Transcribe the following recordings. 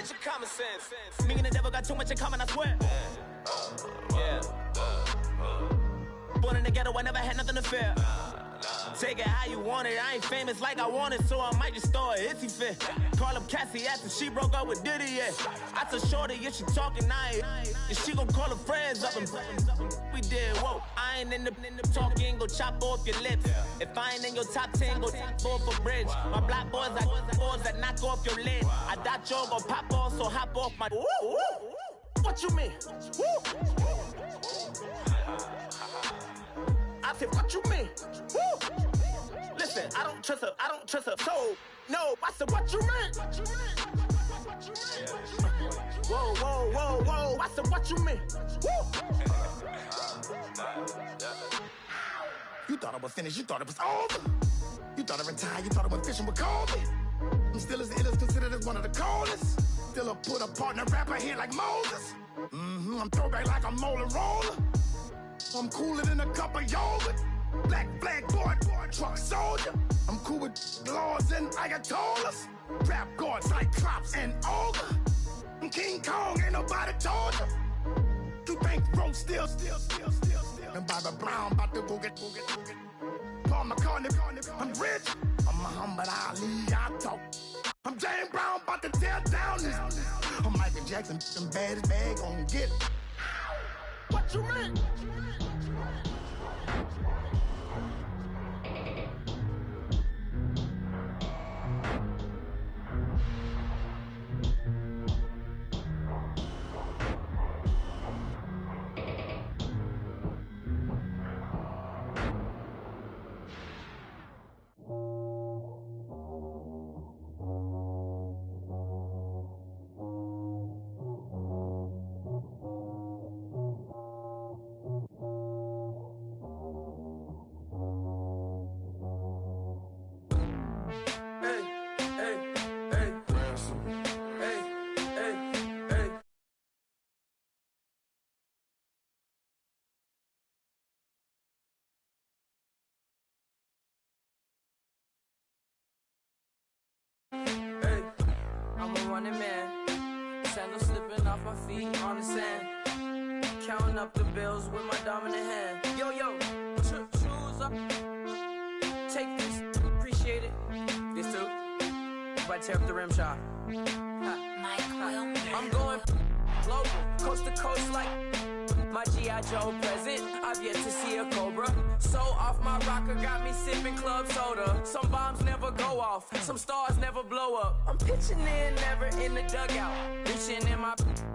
much in common sense. Me and the devil got too much in common, I swear. Yeah. Born in the ghetto, I never had nothing to fear. Take it how you want it, I ain't famous like I want it, so I might just throw a hissy fit. Call up Cassie after she broke up with Diddy, yeah. I told Shorty, if she talking, and she gon' call her friends up and we did, whoa. I ain't in the talking, go chop off your lips. If I ain't in your top 10, go top 4 for bridge. My black boys, I got boys that knock off your lid. I thought you gon' pop off, so hop off my. What you mean? I said, what you mean? Woo! Listen, I don't trust her, so, no, I said, what you mean? Whoa, whoa, whoa, whoa, I said, what you mean? Woo! You thought I was finished, you thought it was over. You thought I retired, you thought I went fishing with Kobe. I'm still as ill as considered as one of the coldest. Still a put a partner rapper here like Moses. I'm throwback like a molar roller. I'm cooler than a cup of yogurt. Black flag boy, truck soldier. I'm cool with laws and Ayatollahs. Rap gods like Klops and Ogre. I'm King Kong, ain't nobody told you. You think road still. And Barbara Brown about to go get. Paul McCartney, I'm rich. I'm Muhammad Ali, I talk. I'm James Brown, about to tear down this. I'm Michael Jackson, them bad as bad gon' get it. What you mean? I'm a running man, sandals slipping off my feet on the sand, counting up the bills with my dominant hand. Yo, choose up, take this, appreciate it. This too, if I tear up the rim shot. I'm going global, coast to coast like my G.I. Joe present. I've yet to see a Cobra. So off my rocker got me sipping club soda. Some bombs never go off, some stars never blow up. I'm pitching in, never in the dugout. Reaching in my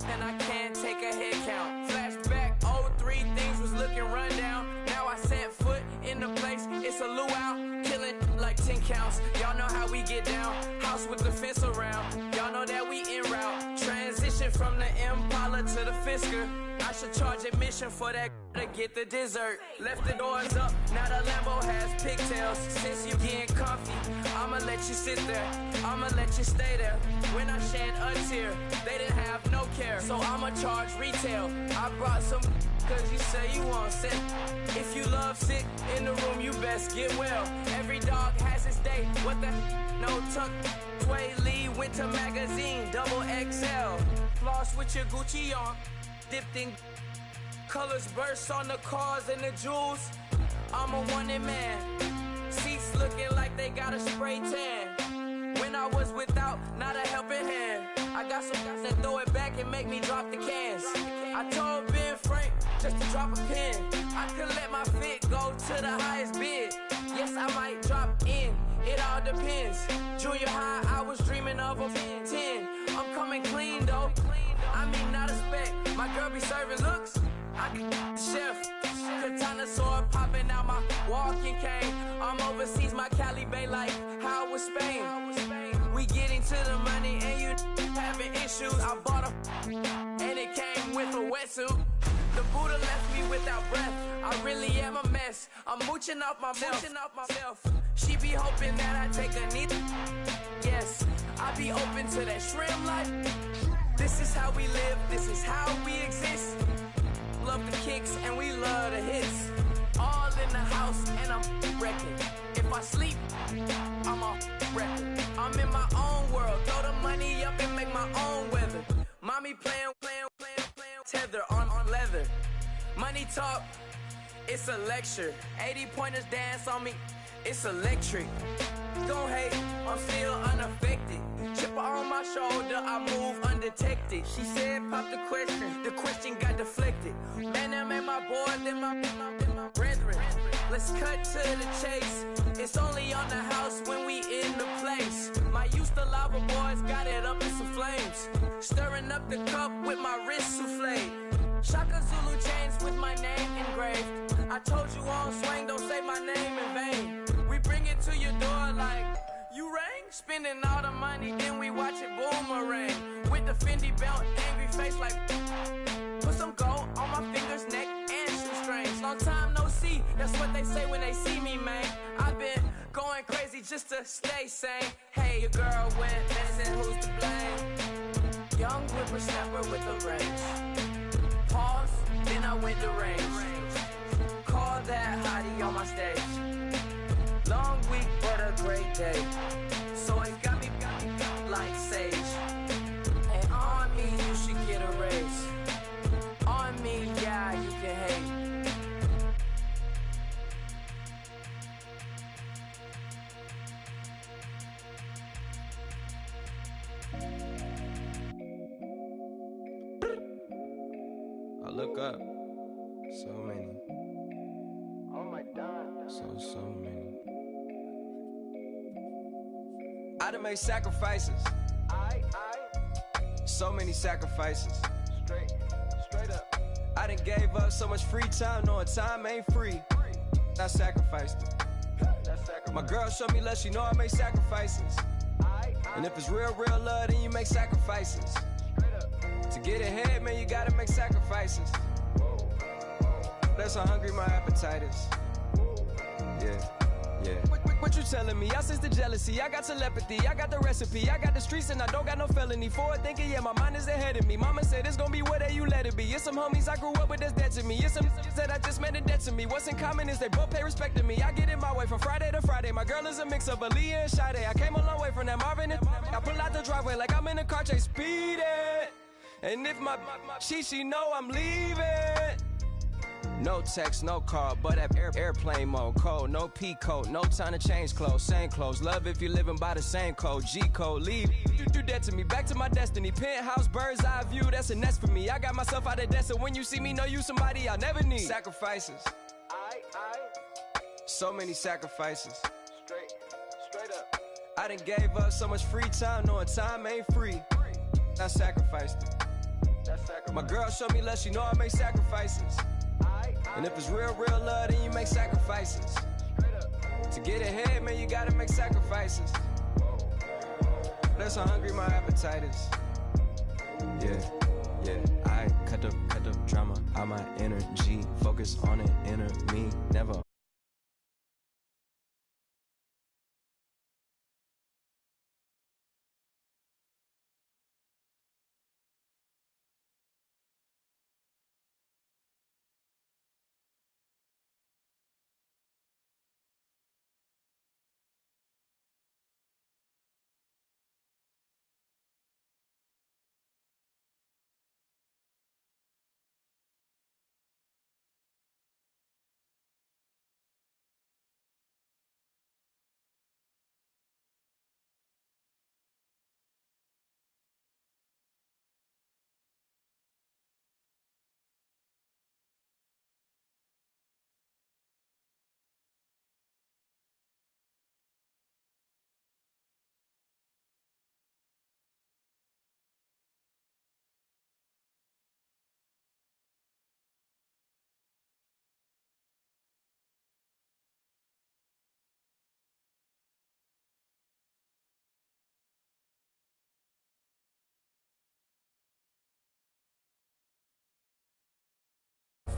and I can't take a head count. Flashback, 03, things was looking run down. Now I set foot in the place, it's a luau. Killing like 10 counts, y'all know how we get down. House with the fence around, y'all know that we en route. Transition from the Impala to the Fisker. I should charge admission for that to get the dessert. Left the doors up, now the Lambo has pigtails. Since you getting comfy, I'ma let you sit there, I'ma let you stay there. When I shed a tear, they didn't have no care, so I'ma charge retail. I brought some cause you say you want sick. If you love sick in the room, you best get well. Every dog has its day, what the no tuck. Sway Lee, Winter Magazine, double XL. Floss with your Gucci on, dipped in colors, burst on the cars and the jewels. I'm a wanted man, seats looking like they got a spray tan. When I was without, not a helping hand. I got some guys that throw it back and make me drop the cans. I told Ben Frank just to drop a pin. I could let my fit go to the highest bid. Yes, I might drop in, it all depends. Junior high, I was dreaming of a 10. I'm coming clean though, I mean not a spec. My girl be serving looks, I can chef. Katana sword popping out my walking cane. I'm overseas, my Cali Bay like how was Spain. We getting to the money and you having issues. I bought a and it came with a wetsuit. The Buddha left me without breath. I really am a mess. I'm mooching off myself. She be hoping that I take a knee. Yes, I be open to that shrimp life. This is how we live. This is how we exist. Love the kicks and we love the hits. All in the house and I'm wrecking. If I sleep, I'm a record. I'm in my own world, throw the money up and make my own weather. Mommy playing tether on leather. Money talk, it's a lecture. 80 pointers dance on me, it's electric. Don't hate, I'm still unaffected. Chipper on my shoulder, I move undetected. She said pop the question got deflected. Man, them ain't my boys, them my brethren. Let's cut to the chase. It's only on the house when we in the place. My used to lava boys got it up in some flames. Stirring up the cup with my wrist souffle. Shaka Zulu chains with my name engraved. I told you on swing, don't say my name in vain. We bring it to your door like, you rang? Spending all the money, then we watch it boomerang. With the Fendi belt, angry face like, put some gold on my fingers, neck, and shoestrings. Long time no see, that's what they say when they see me, man. I've been going crazy just to stay sane. Hey, your girl went missing, who's to blame? Young whippersnapper with the range. Pause, then I went to range. Call that hottie on my stage. Long week, but a great day. So it got me like sage. And on me, you should get a raise. On me, yeah, you can hate. I look up, so many. Oh my God. So many. I done made sacrifices. So many sacrifices. Straight up. I done gave up so much free time, knowing time ain't free. I sacrificed it. My girl showed me love, she know I make sacrifices. And if it's real love, then you make sacrifices. To get ahead, man, you gotta make sacrifices. That's how hungry my appetite is. Yeah. What you telling me? I sense the jealousy, I got telepathy, I got the recipe, I got the streets and I don't got no felony. Forward thinking, yeah, my mind is ahead of me. Mama said it's gonna be whatever you let it be. It's some homies I grew up with that's dead to me. It's some that I just met in debt to me. What's in common is they both pay respect to me. I get it my way from Friday to Friday. My girl is a mix of Aaliyah and Sade. I came a long way from that Marvin and I pull out the driveway like I'm in a car chase speeding. And if my she know I'm leaving. No text, no call, but at airplane mode. Code, no P code, no time to change clothes. Same clothes, love if you're living by the same code. G code, leave, you do that to me. Back to my destiny, penthouse, bird's eye view, that's a nest for me. I got myself out of debt, so when you see me, know you somebody I'll never need. Sacrifices. So many sacrifices. Straight up. I done gave up so much free time, knowing time ain't free. I sacrificed it. My girl showed me love, she know I make sacrifices. And if it's real love, then you make sacrifices. To get ahead, man, you gotta make sacrifices. That's how hungry my appetite is. Yeah. I cut the drama out my energy. Focus on it, inner me, never.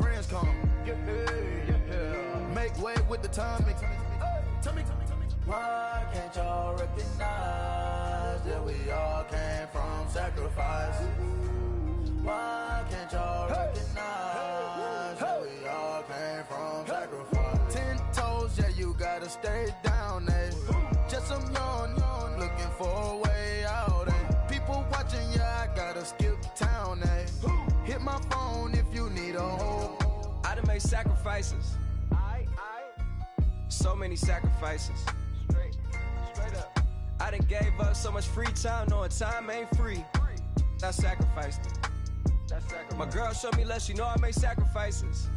Friends come, make way with the timing. Tell me. Why can't y'all recognize that we all came from sacrifice? Why can't y'all recognize that we all came from sacrifice? 10 toes, yeah, you gotta stay down. made sacrifices. So many sacrifices. Straight up. I done gave up so much free time, knowing time ain't free. I sacrificed it. My girl showed me love, she know I make sacrifices.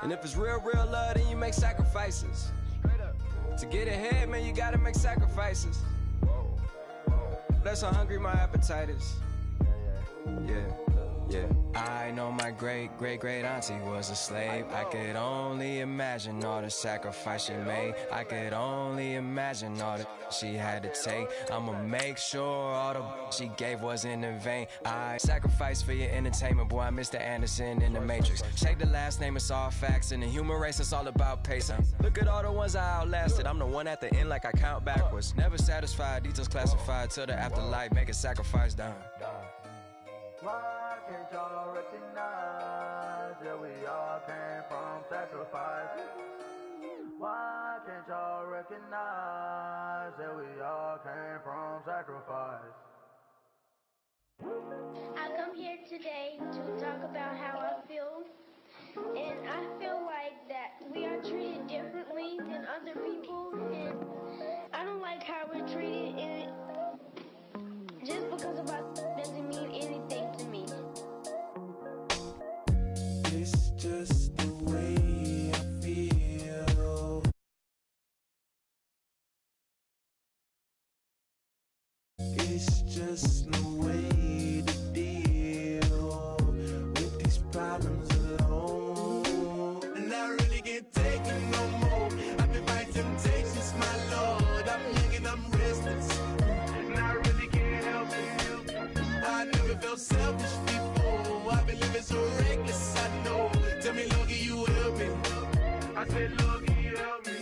And if it's real love, then you make sacrifices. To get ahead, man, you gotta make sacrifices. That's how hungry my appetite is. Yeah. I know my great auntie was a slave. I could only imagine all the sacrifice she made. I could only imagine all the she had to take. I'ma make sure all the she gave wasn't in vain. I sacrificed for your entertainment, boy. I'm Mr. Anderson in the Matrix. Shake the last name, it's all facts. In the human race, it's all about pacing. Look at all the ones I outlasted. I'm the one at the end like I count backwards. Never satisfied, details classified till the afterlife. Make a sacrifice down. Why can't y'all recognize that we all came from sacrifice? Why can't y'all recognize that we all came from sacrifice? I come here today to talk about how I feel, and I feel like that we are treated differently than other people, and I don't like how we're treated, and just because of us doesn't mean anything to me. It's just the way I feel. It's just no way to deal with these problems alone. And I really can't take it no more. I've been fighting temptations, my Lord. I'm young and I'm restless. And I really can't help it. I never felt selfish before. I've been living so reckless, I know. Tell me, Lord, can you help me? I said, Lord, can you help me?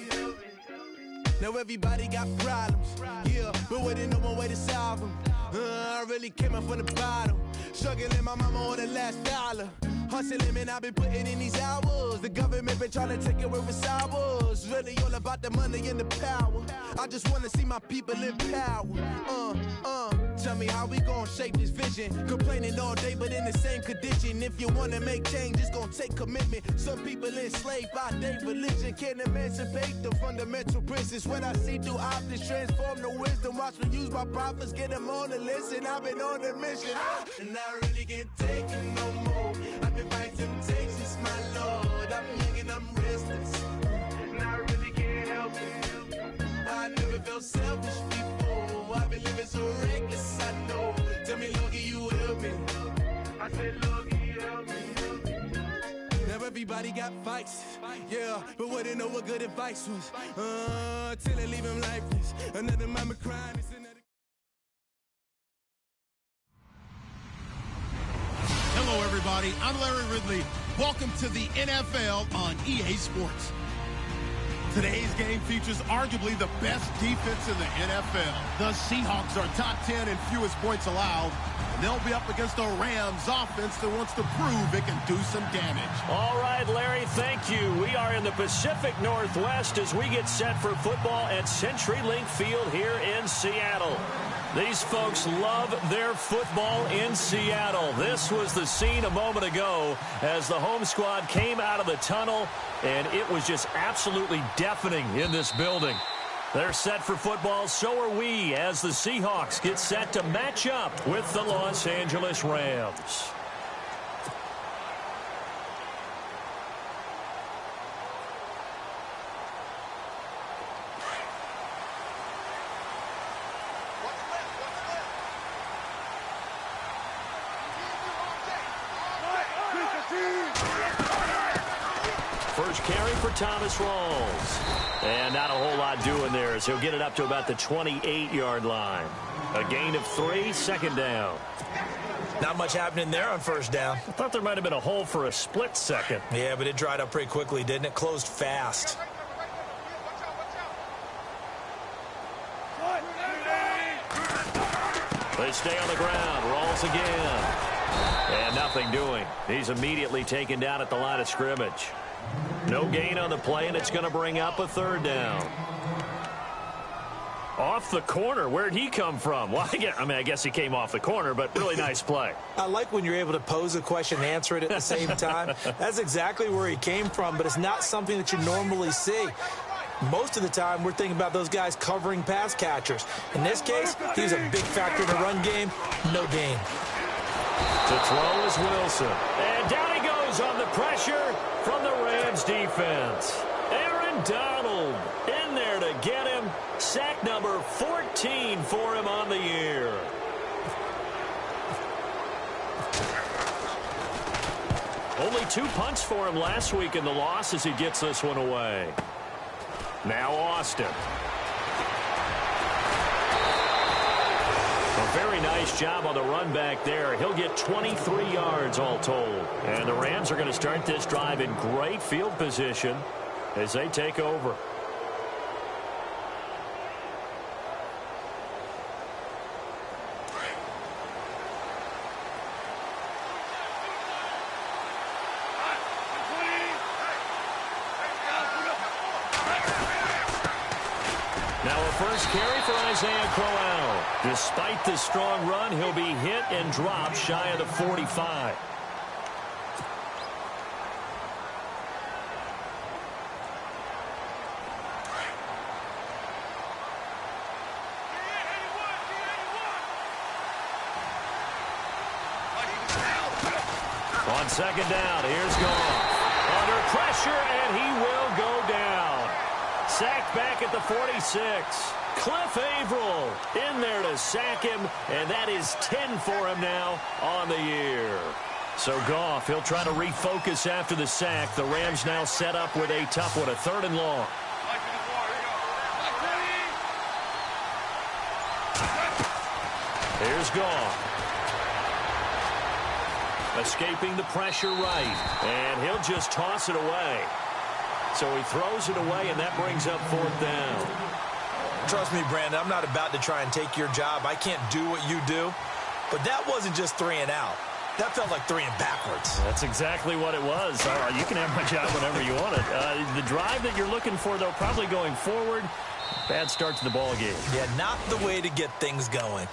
Now everybody got problems, yeah, but waiting on one way to solve them. I really came up from the bottom, struggling my mama on the last dollar. Hustling, man, I've been putting in these hours. The government been trying to take away with ours. Really all about the money and the power. I just wanna see my people in power. Tell me how we gon' shape this vision. Complaining all day, but in the same condition. If you wanna make change, it's gon' take commitment. Some people enslaved by their religion can't emancipate the fundamental principles. What I see through optics transform the wisdom. Watch me use my prophets, get them on the list, and I've been on a mission. And I really can't take it no more. I've been fighting temptations, my Lord. I'm young and I'm restless, and I really can't help it. I never felt selfish before. I've been living so reckless, I know. Tell me, Lord, can you help me? I said, Lord, can you help me? Now everybody got fights, yeah, but wouldn't know what good advice was. Till they leave him lifeless. Another mama crying. Hello, everybody. I'm Larry Ridley. Welcome to the NFL on EA Sports. Today's game features arguably the best defense in the NFL. The Seahawks are top 10 in fewest points allowed, and they'll be up against a Rams offense that wants to prove it can do some damage. All right, Larry, thank you. We are in the Pacific Northwest as we get set for football at CenturyLink Field here in Seattle. These folks love their football in Seattle. This was the scene a moment ago as the home squad came out of the tunnel, and it was just absolutely deafening in this building. They're set for football, so are we, as the Seahawks get set to match up with the Los Angeles Rams. First carry for Thomas Rawls. And not a whole lot doing there as he'll get it up to about the 28-yard line. A gain of 3, second down. Not much happening there on first down. I thought there might have been a hole for a split second. Yeah, but it dried up pretty quickly, didn't it? Closed fast. They stay on the ground. Rawls again. And nothing doing. He's immediately taken down at the line of scrimmage. No gain on the play, and it's going to bring up a third down. Off the corner. Where'd he come from? Well, I guess he came off the corner, but really nice play. I like when you're able to pose a question and answer it at the same time. That's exactly where he came from, but it's not something that you normally see. Most of the time, we're thinking about those guys covering pass catchers. In this case, he's a big factor in the run game. No gain. To throw is Wilson. And down he goes on the pressure from the Rams defense. Aaron Donald in there to get him. Sack number 14 for him on the year. Only 2 punts for him last week in the loss as he gets this one away. Now Austin. A very nice job on the run back there. He'll get 23 yards all told. And the Rams are going to start this drive in great field position as they take over. First carry for Isaiah Crowell. Despite the strong run, he'll be hit and dropped shy of the 45. On second down, here's Goff. Under pressure, and he will go down. Sacked back at the 46. Cliff Averill in there to sack him, and that is 10 for him now on the year. So Goff, he'll try to refocus after the sack. The Rams now set up with a tough one, a 3rd and long. Here's Goff. Escaping the pressure right, and he'll just toss it away. So he throws it away, and that brings up 4th down. Trust me, Brandon, I'm not about to try and take your job. I can't do what you do. But that wasn't just 3 and out. That felt like 3 and backwards. That's exactly what it was. You can have my job whenever you want it. The drive that you're looking for, though, probably going forward. Bad start to the ball game. Yeah, not the way to get things going.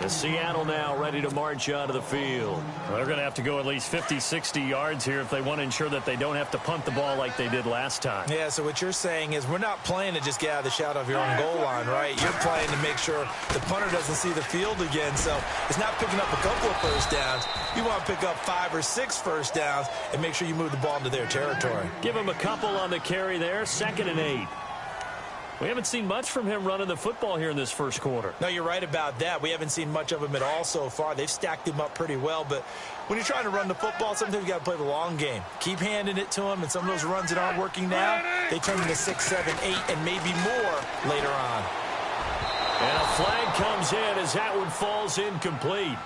The Seattle now ready to march out of the field. Well, they're going to have to go at least 50, 60 yards here if they want to ensure that they don't have to punt the ball like they did last time. Yeah, so what you're saying is we're not playing to just get out of the shadow of your own goal line, right? You're playing to make sure the punter doesn't see the field again. So it's not picking up a couple of first downs. You want to pick up 5 or 6 first downs and make sure you move the ball into their territory. Give him a couple on the carry there, 2nd and 8. We haven't seen much from him running the football here in this first quarter. No, you're right about that. We haven't seen much of him at all so far. They've stacked him up pretty well, but when you're trying to run the football, sometimes you got to play the long game. Keep handing it to him, and some of those runs that aren't working now, they turn into 6, 7, 8, and maybe more later on. And a flag comes in as that one falls incomplete.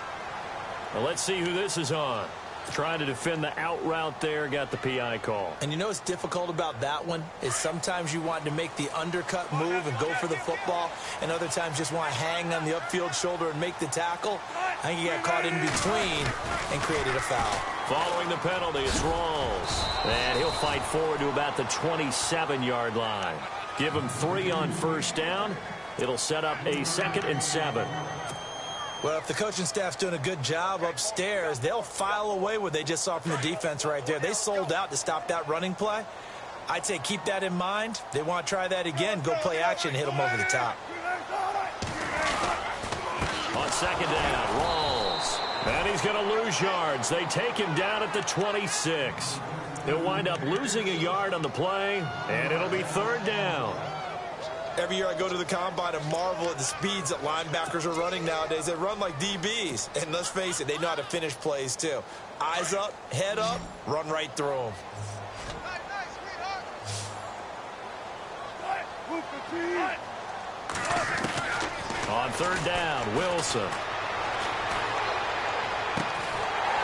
Well, let's see who this is on. Trying to defend the out route there, got the PI call. And you know what's difficult about that one is sometimes you want to make the undercut move and go for the football, and other times just want to hang on the upfield shoulder and make the tackle. I think he got caught in between and created a foul. Following the penalty, it's Rawls. And he'll fight forward to about the 27-yard line. Give him 3 on first down. It'll set up a 2nd and 7. Well, if the coaching staff's doing a good job upstairs, they'll file away what they just saw from the defense right there. They sold out to stop that running play. I'd say keep that in mind. They want to try that again. Go play action and hit them over the top. On 2nd down, Rawls. And he's going to lose yards. They take him down at the 26. He'll wind up losing a yard on the play, and it'll be 3rd down. Every year I go to the combine and marvel at the speeds that linebackers are running nowadays. They run like DBs. And let's face it, they know how to finish plays too. Eyes up, head up, run right through them. On 3rd down, Wilson.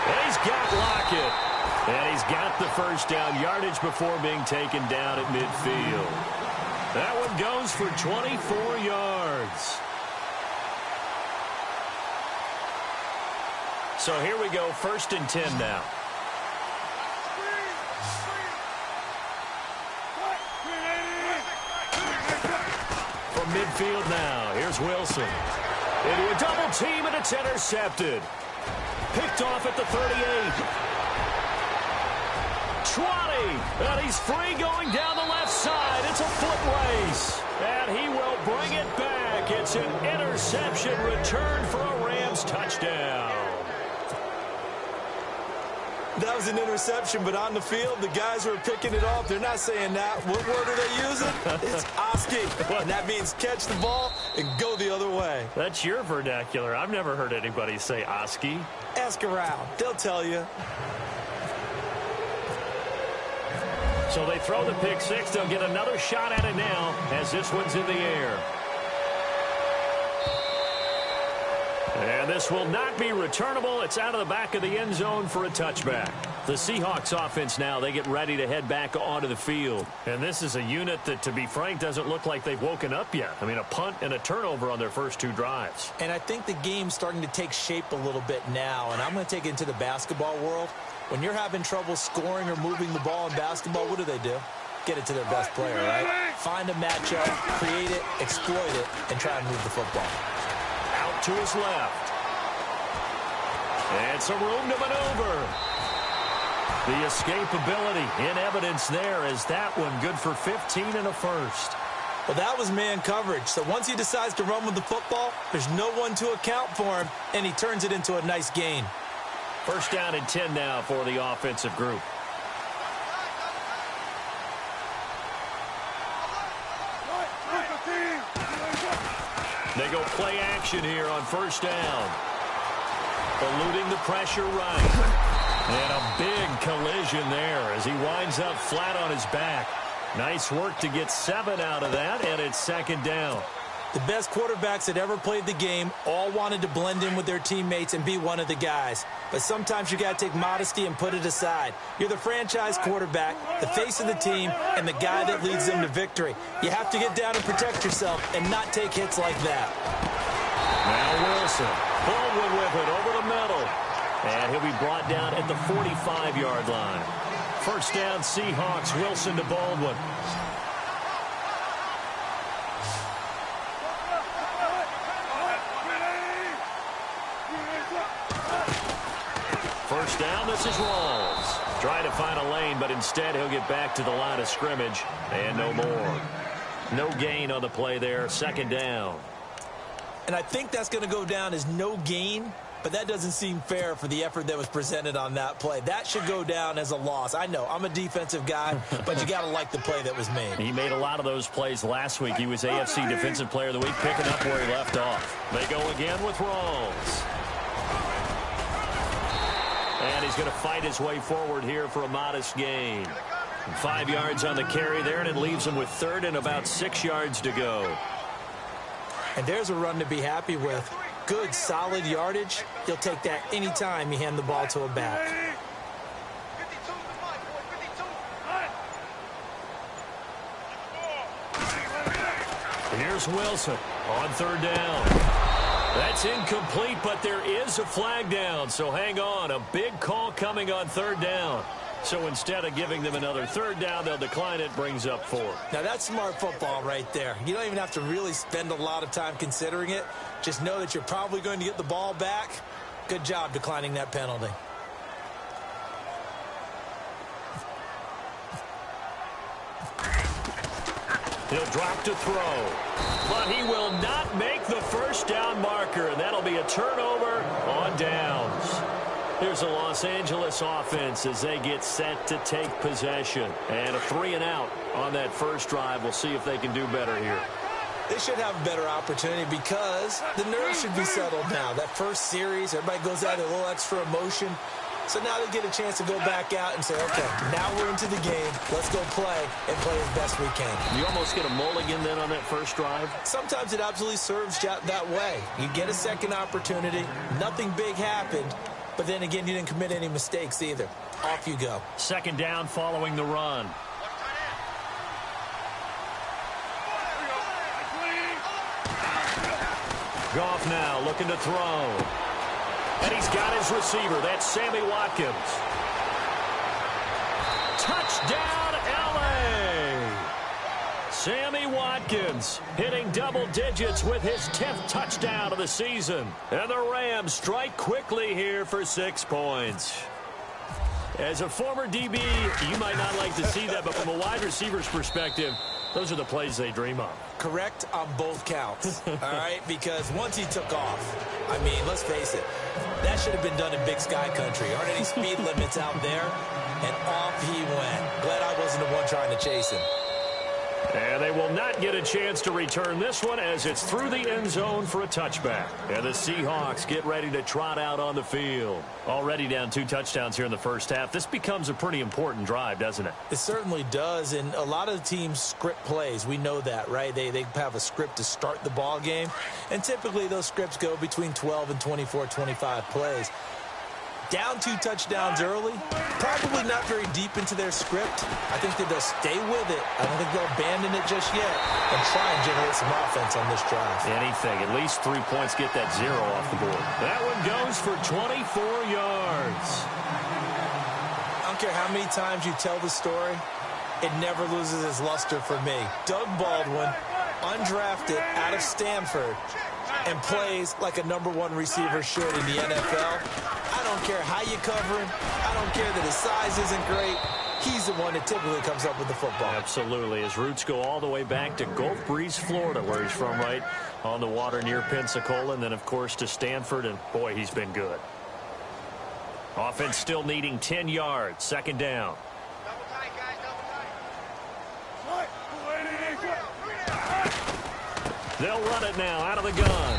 And he's got Lockett. And he's got the first down yardage before being taken down at midfield. That one goes for 24 yards. So here we go, 1st and 10 now. From midfield now. Here's Wilson. Into a double team, and it's intercepted. Picked off at the 38. 20. And he's free going down the left side. It's a foot race. And he will bring it back. It's an interception return for a Rams touchdown. That was an interception, but on the field, the guys who are picking it off, they're not saying that. What word are they using? It's Oski. And that means catch the ball and go the other way. That's your vernacular. I've never heard anybody say Oski. Ask around. They'll tell you. So they throw the pick six. They'll get another shot at it now as this one's in the air. And this will not be returnable. It's out of the back of the end zone for a touchback. The Seahawks offense now, they get ready to head back onto the field. And this is a unit that, to be frank, doesn't look like they've woken up yet. I mean, a punt and a turnover on their first two drives. And I think the game's starting to take shape a little bit now. And I'm going to take it into the basketball world. When you're having trouble scoring or moving the ball in basketball, what do? Get it to their best player, right? Find a matchup, create it, exploit it, and try and move the football. Out to his left. And some room to maneuver. The escapability in evidence there as that one good for 15 and a first. Well, that was man coverage. So once he decides to run with the football, there's no one to account for him, and he turns it into a nice gain. First down and 10 now for the offensive group. They go play action here on first down. Eluding the pressure right. And a big collision there as he winds up flat on his back. Nice work to get 7 out of that, and it's second down. The best quarterbacks that ever played the game all wanted to blend in with their teammates and be one of the guys. But sometimes you got to take modesty and put it aside. You're the franchise quarterback, the face of the team, and the guy that leads them to victory. You have to get down and protect yourself and not take hits like that. Now Wilson. Baldwin with it over the middle. And he'll be brought down at the 45-yard line. First down, Seahawks. Wilson to Baldwin. First down, this is Rawls. Trying to find a lane, but instead he'll get back to the line of scrimmage. And no more. No gain on the play there. Second down. And I think that's going to go down as no gain, but that doesn't seem fair for the effort that was presented on that play. That should go down as a loss. I know, I'm a defensive guy, but you got to like the play that was made. He made a lot of those plays last week. He was AFC Defensive Player of the Week, picking up where he left off. They go again with Rawls. And he's going to fight his way forward here for a modest gain. 5 yards on the carry there, and it leaves him with third and about 6 yards to go. And there's a run to be happy with. Good, solid yardage. He'll take that anytime you hand the ball to a back. Here's Wilson on third down. That's incomplete, but there is a flag down, so hang on. A big call coming on third down. So instead of giving them another third down, they'll decline it, brings up 4. Now, that's smart football right there. You don't even have to really spend a lot of time considering it. Just know that you're probably going to get the ball back. Good job declining that penalty. He'll drop to throw. But he will not make the first down marker, and that'll be a turnover on downs. Here's a Los Angeles offense as they get set to take possession. And a 3 and out on that first drive. We'll see if they can do better here. They should have a better opportunity because the nerves should be settled now. That first series, everybody goes out with a little extra emotion. So now they get a chance to go back out and say, okay, now we're into the game. Let's go play and play as best we can. You almost get a mulligan then on that first drive? Sometimes it absolutely serves that way. You get a second opportunity. Nothing big happened. But then again, you didn't commit any mistakes either. Off you go. Second down following the run. Goff now looking to throw. And he's got his receiver. That's Sammy Watkins. Touchdown, L.A. Sammy Watkins hitting double digits with his 10th touchdown of the season. And the Rams strike quickly here for 6 points. As a former DB, you might not like to see that, but from a wide receiver's perspective, those are the plays they dream of. Correct on both counts, all right? Because once he took off, I mean, let's face it, that should have been done in Big Sky Country. Aren't any speed limits out there? And off he went. Glad I wasn't the one trying to chase him. And they will not get a chance to return this one as it's through the end zone for a touchback. And the Seahawks get ready to trot out on the field. Already down 2 touchdowns here in the first half. This becomes a pretty important drive, doesn't it? It certainly does, and a lot of the teams script plays. We know that, right? They have a script to start the ball game, and typically those scripts go between 12 and 24, 25 plays. Down 2 touchdowns early, probably not very deep into their script. I think that they'll stay with it. I don't think they'll abandon it just yet and try and generate some offense on this drive. Anything. At least 3 points, get that 0 off the board. That one goes for 24 yards. I don't care how many times you tell the story, it never loses its luster for me. Doug Baldwin, undrafted out of Stanford, and plays like a #1 receiver should in the NFL. I don't care how you cover him. I don't care that his size isn't great. He's the one that typically comes up with the football. Absolutely. His roots go all the way back to Gulf Breeze, Florida, where he's from, right on the water near Pensacola, and then, of course, to Stanford, and, boy, he's been good. Offense still needing 10 yards. 2nd down. They'll run it now out of the gun.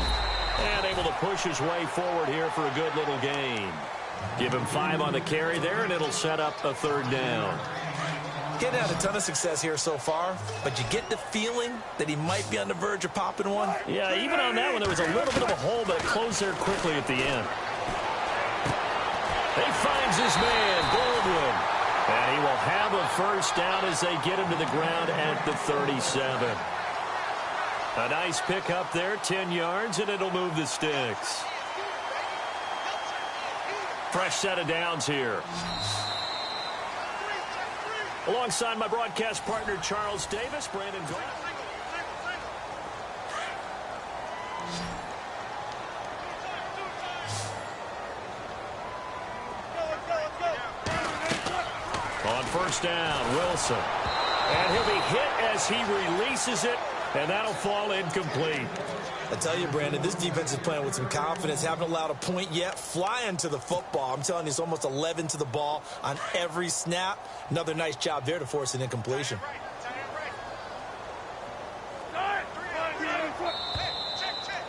And able to push his way forward here for a good little gain. Give him 5 on the carry there, and it'll set up a 3rd down. He hadn't had a ton of success here so far, but you get the feeling that he might be on the verge of popping one. Yeah, even on that one, there was a little bit of a hole, but it closed there quickly at the end. He finds his man, Baldwin. And he will have a 1st down as they get him to the ground at the 37. A nice pick up there, 10 yards, and it'll move the sticks. Fresh set of downs here. Alongside my broadcast partner, Charles Davis, Brandon Gold. On 1st down, Wilson. And he'll be hit as he releases it. And that'll fall incomplete. I tell you, Brandon, this defense is playing with some confidence. Haven't allowed a point yet. Flying to the football. I'm telling you, it's almost 11 to the ball on every snap. Another nice job there to force an incompletion.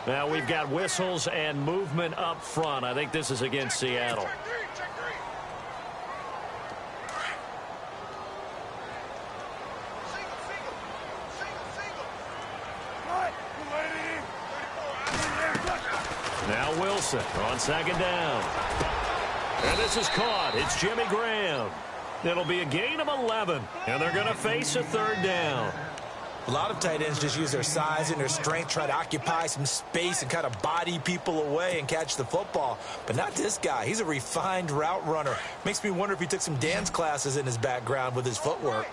Now we've got whistles and movement up front. I think this is against Seattle. Now Wilson on 2nd down. And this is caught. It's Jimmy Graham. It'll be a gain of 11. And they're going to face a 3rd down. A lot of tight ends just use their size and their strength, try to occupy some space and kind of body people away and catch the football. But not this guy. He's a refined route runner. Makes me wonder if he took some dance classes in his background with his footwork.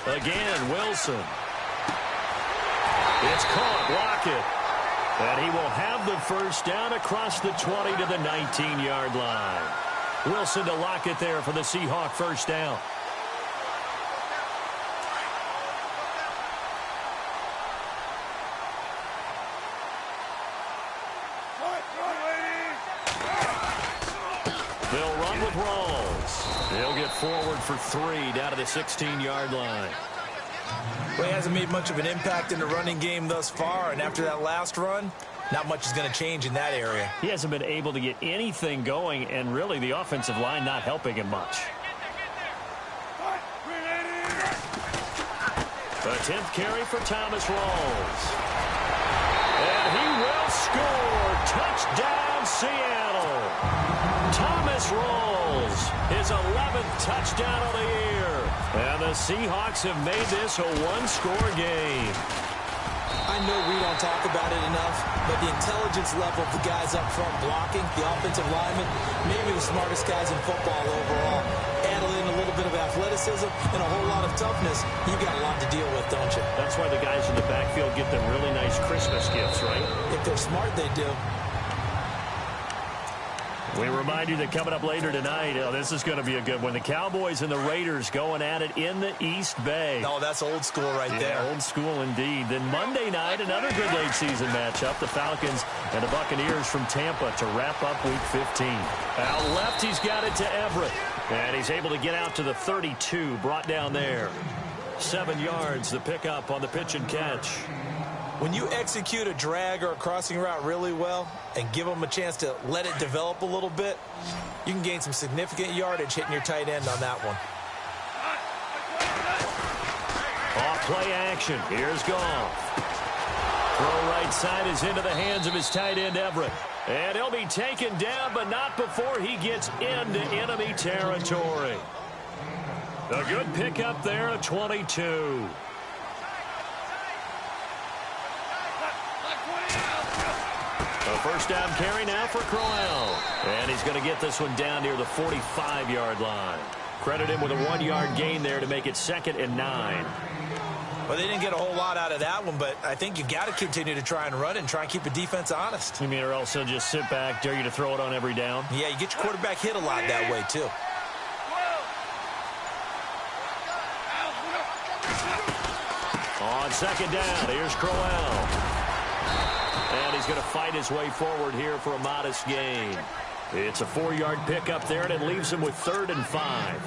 Again, Wilson. It's caught. Lockett. And he will have the 1st down across the 20 to the 19-yard line. Wilson to Lockett there for the Seahawk 1st down. They'll run with Rawls. They'll get forward for 3 down to the 16-yard line. Well, he hasn't made much of an impact in the running game thus far, and after that last run, not much is going to change in that area. He hasn't been able to get anything going, and really the offensive line not helping him much. The 10th carry for Thomas Rawls. And he will score. Touchdown, Seattle. Thomas Rawls, his 11th touchdown of the year. And the Seahawks have made this a 1-score game. I know we don't talk about it enough, but the intelligence level of the guys up front blocking, the offensive linemen, maybe the smartest guys in football overall. Add in a little bit of athleticism and a whole lot of toughness, you got a lot to deal with, don't you? That's why the guys in the backfield get them really nice Christmas gifts, right? If they're smart, they do. We remind you that coming up later tonight, this is going to be a good one. The Cowboys and the Raiders going at it in the East Bay. Oh, that's old school right there. Old school indeed. Then Monday night, another good late season matchup. The Falcons and the Buccaneers from Tampa to wrap up Week 15. Out left, he's got it to Everett. And he's able to get out to the 32, brought down there. 7 yards, the pickup on the pitch and catch. When you execute a drag or a crossing route really well and give them a chance to let it develop a little bit, you can gain some significant yardage hitting your tight end on that one. Off play action. Here's Goff. Throw right side is into the hands of his tight end, Everett. And he'll be taken down, but not before he gets into enemy territory. A good pickup there at 22. A first down carry now for Crowell. And he's going to get this one down near the 45-yard line. Credit him with a 1-yard gain there to make it 2nd and 9. Well, they didn't get a whole lot out of that one, but I think you got to continue to try and run and try and keep the defense honest. You mean, or else they'll just sit back, dare you to throw it on every down? Yeah, you get your quarterback hit a lot that way, too. On 2nd down, here's Crowell. And he's going to fight his way forward here for a modest gain. It's a 4-yard pickup there, and it leaves him with 3rd and 5.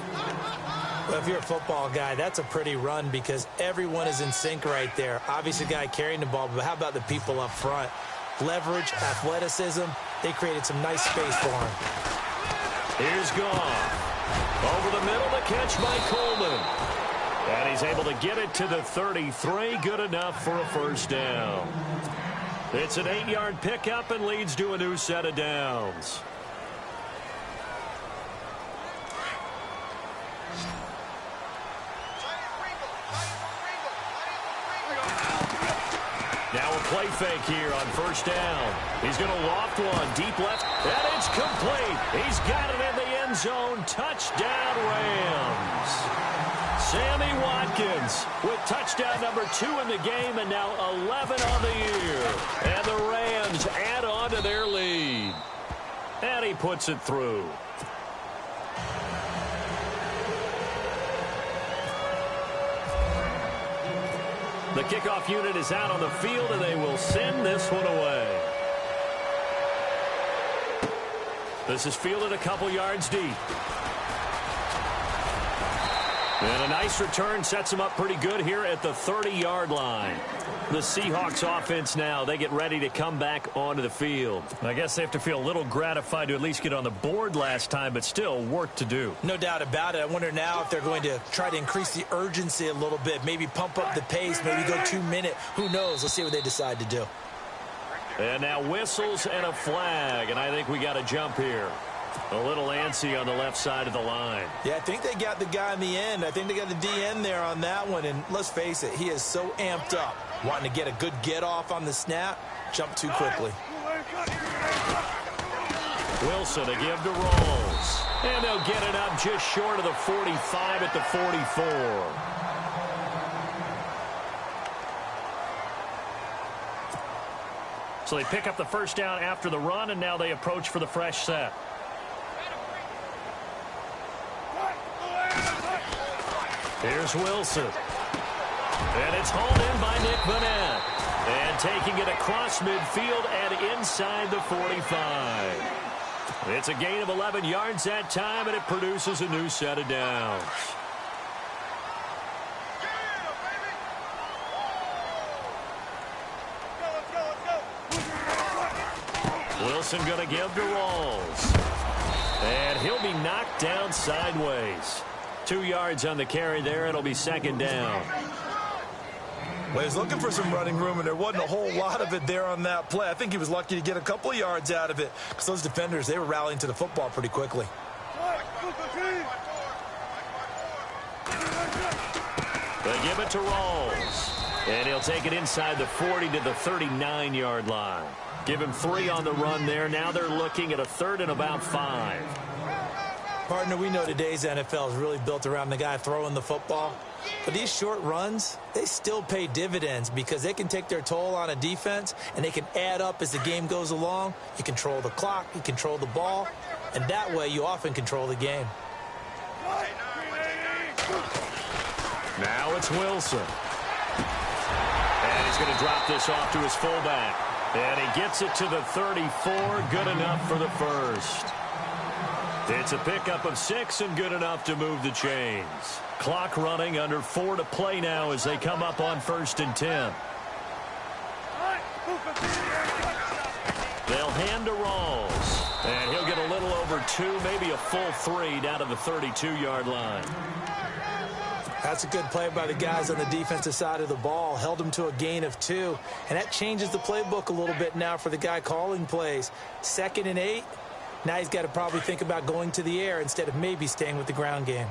Well, if you're a football guy, that's a pretty run because everyone is in sync right there. Obviously, the guy carrying the ball, but how about the people up front? Leverage, athleticism, they created some nice space for him. Here's Goff. Over the middle, the catch by Coleman. And he's able to get it to the 33, good enough for a first down. It's an 8-yard pickup and leads to a new set of downs. Now a play fake here on first down. He's going to loft one deep left, and it's complete. He's got it in the end zone. Touchdown, Rams. Sammy Watkins with touchdown number 2 in the game, and now 11 on the year. And the Rams add on to their lead. And he puts it through. The kickoff unit is out on the field, and they will send this one away. This is fielded a couple yards deep. And a nice return sets them up pretty good here at the 30-yard line. The Seahawks offense now, they get ready to come back onto the field. I guess they have to feel a little gratified to at least get on the board last time, but still work to do. No doubt about it. I wonder now if they're going to try to increase the urgency a little bit, maybe pump up the pace, maybe go 2-minute. Who knows? Let's see what they decide to do. And now whistles and a flag, and I think we got a jump here. A little antsy on the left side of the line. Yeah, I think they got the guy in the end. I think they got the DN there on that one. And let's face it, he is so amped up, wanting to get a good get-off on the snap, jump too quickly. Wilson to give to Rolls. And they'll get it up just short of the 45 at the 44. So they pick up the first down after the run, and now they approach for the fresh set. Here's Wilson. And it's hauled in by Nick Vanette. And taking it across midfield and inside the 45. It's a gain of 11 yards that time, and it produces a new set of downs. Wilson going to give to Rolls. And he'll be knocked down sideways. 2 yards on the carry there. It'll be second down. Well, he was looking for some running room, and there wasn't a whole lot of it there on that play. I think he was lucky to get a couple of yards out of it because those defenders, they were rallying to the football pretty quickly. They give it to Rolls. And he'll take it inside the 40 to the 39-yard line. Give him 3 on the run there. Now they're looking at a 3rd and about 5. Partner, we know today's NFL is really built around the guy throwing the football. But these short runs, they still pay dividends because they can take their toll on a defense, and they can add up as the game goes along. You control the clock, you control the ball, and that way you often control the game. Now it's Wilson. And he's going to drop this off to his fullback. And he gets it to the 34. Good enough for the first. It's a pickup of 6 and good enough to move the chains. Clock running, under 4 to play now as they come up on 1st and 10. They'll hand to Rawls. And he'll get a little over 2, maybe a full 3 down to the 32-yard line. That's a good play by the guys on the defensive side of the ball. Held him to a gain of 2. And that changes the playbook a little bit now for the guy calling plays. 2nd and 8. Now he's got to probably think about going to the air instead of maybe staying with the ground game.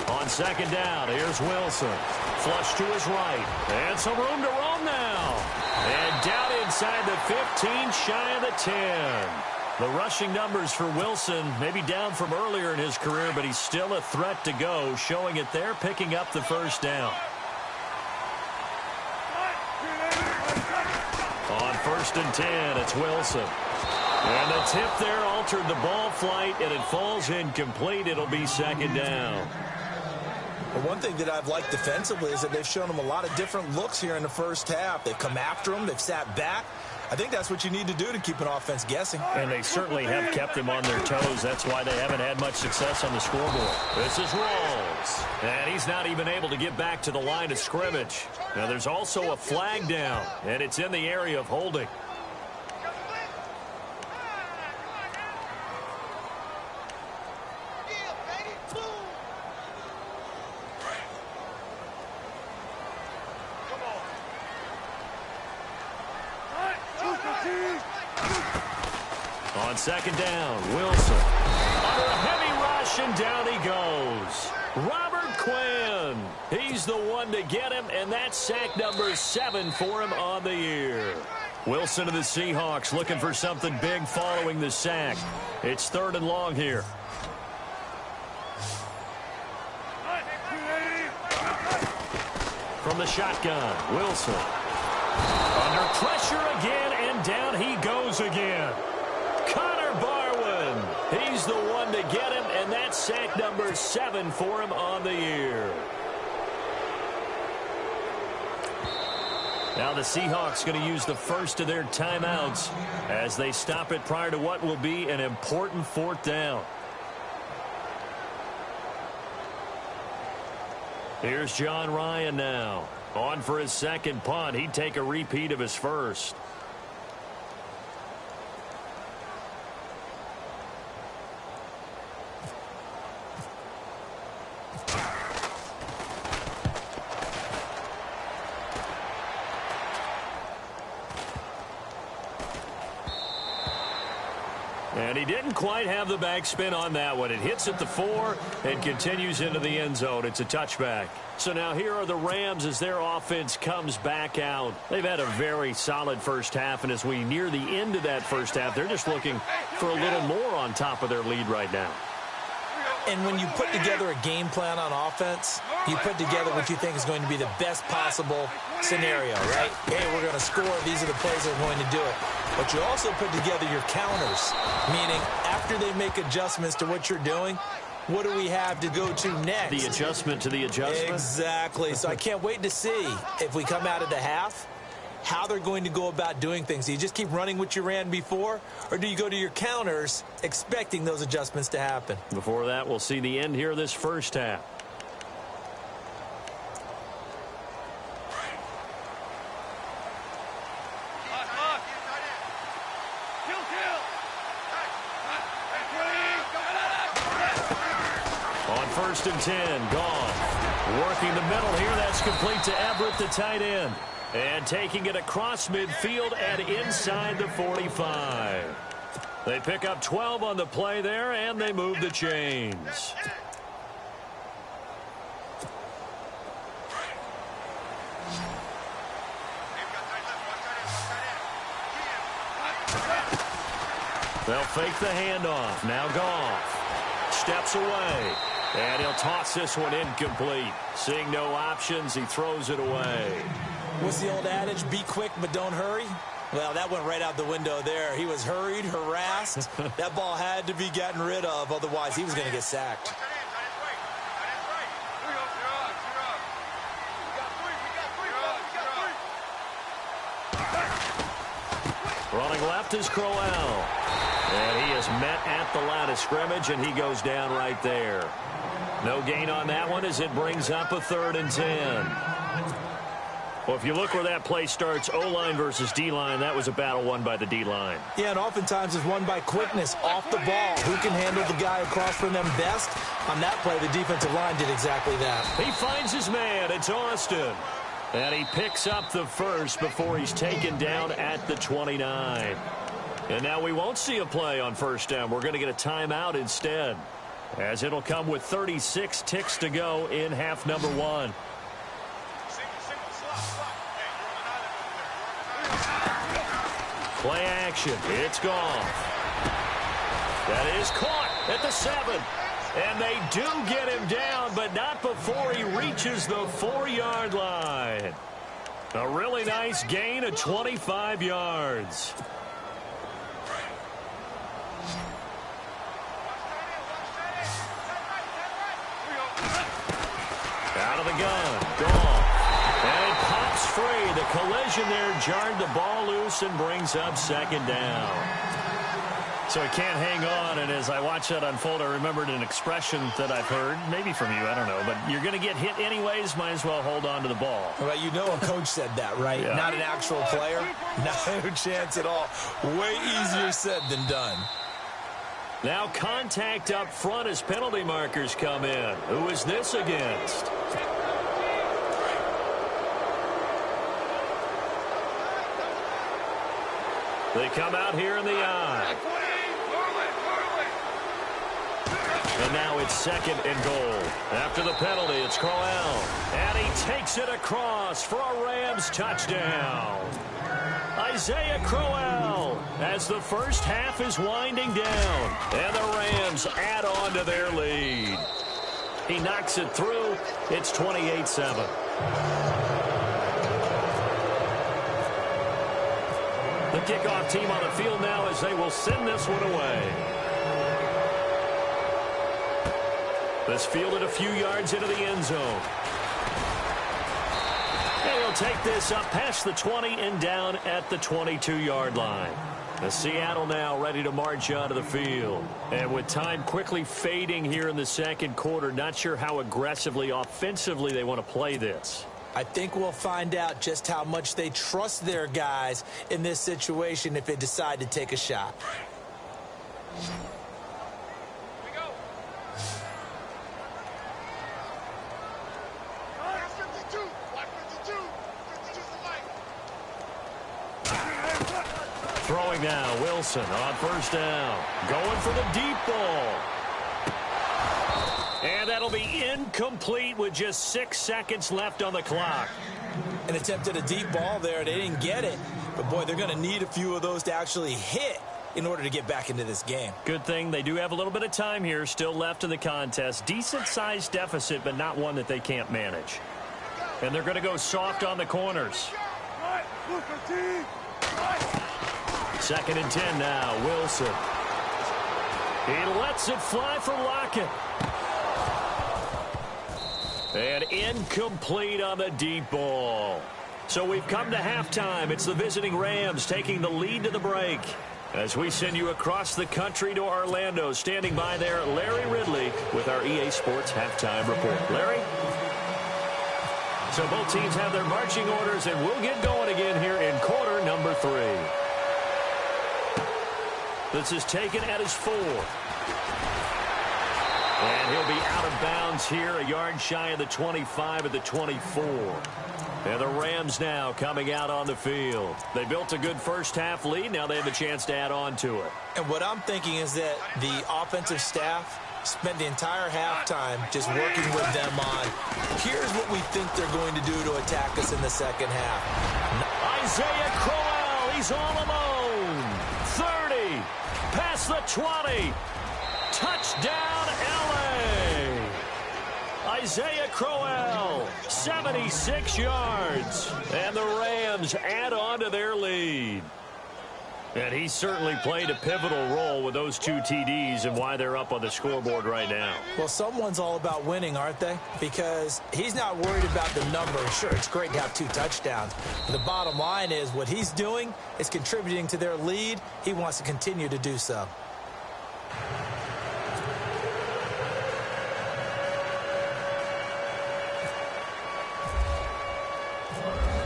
On 2nd down, here's Wilson. Flush to his right. And some room to roam now. And down inside the 15, shy of the 10. The rushing numbers for Wilson maybe down from earlier in his career, but he's still a threat to go, showing it there, picking up the 1st down. On 1st and 10, it's Wilson. And the tip there altered the ball flight, and it falls incomplete. It'll be 2nd down. Well, one thing that I've liked defensively is that they've shown him a lot of different looks here in the first half. They've come after him. They've sat back. I think that's what you need to do to keep an offense guessing. And they certainly have kept them on their toes. That's why they haven't had much success on the scoreboard. This is Rawls. And he's not even able to get back to the line of scrimmage. Now, there's also a flag down, and it's in the area of holding. On 2nd down, Wilson. Under a heavy rush, and down he goes. Robert Quinn. He's the one to get him, and that's sack number 7 for him on the year. Wilson of the Seahawks looking for something big following the sack. It's 3rd and long here. From the shotgun, Wilson. Under pressure again, and down he goes again. Barwin. He's the one to get him, and that's sack number 7 for him on the year. Now the Seahawks going to use the first of their timeouts as they stop it prior to what will be an important 4th down. Here's John Ryan now. On for his 2nd punt. He'd take a repeat of his first. And he didn't quite have the backspin on that one. It hits at the 4 and continues into the end zone. It's a touchback. So now here are the Rams as their offense comes back out. They've had a very solid first half, and as we near the end of that first half, they're just looking for a little more on top of their lead right now. And when you put together a game plan on offense, you put together what you think is going to be the best possible scenario, right? Hey, we're going to score. These are the plays that are going to do it. But you also put together your counters, meaning after they make adjustments to what you're doing, what do we have to go to next? The adjustment to the adjustment? Exactly. So I can't wait to see if we come out of the half, how they're going to go about doing things. Do you just keep running what you ran before, or do you go to your counters expecting those adjustments to happen? Before that, we'll see the end here of this first half. On 1st and 10, gone. Working the middle here, that's complete to Everett, the tight end. And taking it across midfield and inside the 45. They pick up 12 on the play there, and they move the chains. They'll fake the handoff. Now Goff steps away, and he'll toss this one incomplete. Seeing no options, he throws it away. What's the old adage? Be quick, but don't hurry. Well, that went right out the window there. He was hurried, harassed. That ball had to be gotten rid of, otherwise he was going to get sacked. Running left is Crowell. And he is met at the line of scrimmage, and he goes down right there. No gain on that one as it brings up a 3rd and 10. Well, if you look where that play starts, O-line versus D-line, that was a battle won by the D-line. Yeah, and oftentimes it's won by quickness off the ball. Who can handle the guy across from them best? On that play, the defensive line did exactly that. He finds his man. It's Austin. And he picks up the first before he's taken down at the 29. And now we won't see a play on first down. We're going to get a timeout instead, as it'll come with 36 ticks to go in half number 1. Play action. It's gone. That is caught at the 7. And they do get him down, but not before he reaches the 4-yard line. A really nice gain of 25 yards. Out of the gun. Gone. And it pops free. The collision there jarred the ball loose and brings up 2nd down. So he can't hang on, and as I watch that unfold, I remembered an expression that I've heard, maybe from you, I don't know, but you're going to get hit anyways, might as well hold on to the ball. Well, you know a coach said that, right? Yeah. Not an actual player. No chance at all. Way easier said than done. Now contact up front as penalty markers come in. Who is this against? They come out here in the eye. And now it's 2nd and goal. After the penalty, it's Crowell. And he takes it across for a Rams touchdown. Isaiah Crowell as the first half is winding down. And the Rams add on to their lead. He knocks it through. It's 28-7. The kickoff team on the field now as they will send this one away. This fielded a few yards into the end zone. And he'll take this up past the 20 and down at the 22-yard line. The Seattle now ready to march onto the field. And with time quickly fading here in the 2nd quarter, not sure how aggressively, offensively they want to play this. I think we'll find out just how much they trust their guys in this situation if they decide to take a shot. Throwing now, Wilson on first down. Going for the deep ball. And that'll be incomplete with just 6 seconds left on the clock. An attempt at a deep ball there. They didn't get it. But, boy, they're going to need a few of those to actually hit in order to get back into this game. Good thing they do have a little bit of time here still left in the contest. Decent-sized deficit, but not one that they can't manage. And they're going to go soft on the corners. 2nd and 10 now. Wilson. He lets it fly for Lockett. And incomplete on the deep ball. So we've come to halftime. It's the visiting Rams taking the lead to the break. As we send you across the country to Orlando, standing by there, Larry Ridley with our EA Sports Halftime Report. Larry? So both teams have their marching orders, and we'll get going again here in quarter number 3. This is taken at his 4. And he'll be out of bounds here, a yard shy of the 25 at the 24. And the Rams now coming out on the field. They built a good first-half lead. Now they have a chance to add on to it. And what I'm thinking is that the offensive staff spent the entire halftime just working with them on, here's what we think they're going to do to attack us in the second half. Isaiah Crowell, he's all alone. 30, past the 20. Touchdown, L.A. Isaiah Crowell, 76 yards. And the Rams add on to their lead. And he certainly played a pivotal role with those 2 TDs and why they're up on the scoreboard right now. Well, someone's all about winning, aren't they? Because he's not worried about the number. Sure, it's great to have 2 touchdowns. But the bottom line is what he's doing is contributing to their lead. He wants to continue to do so.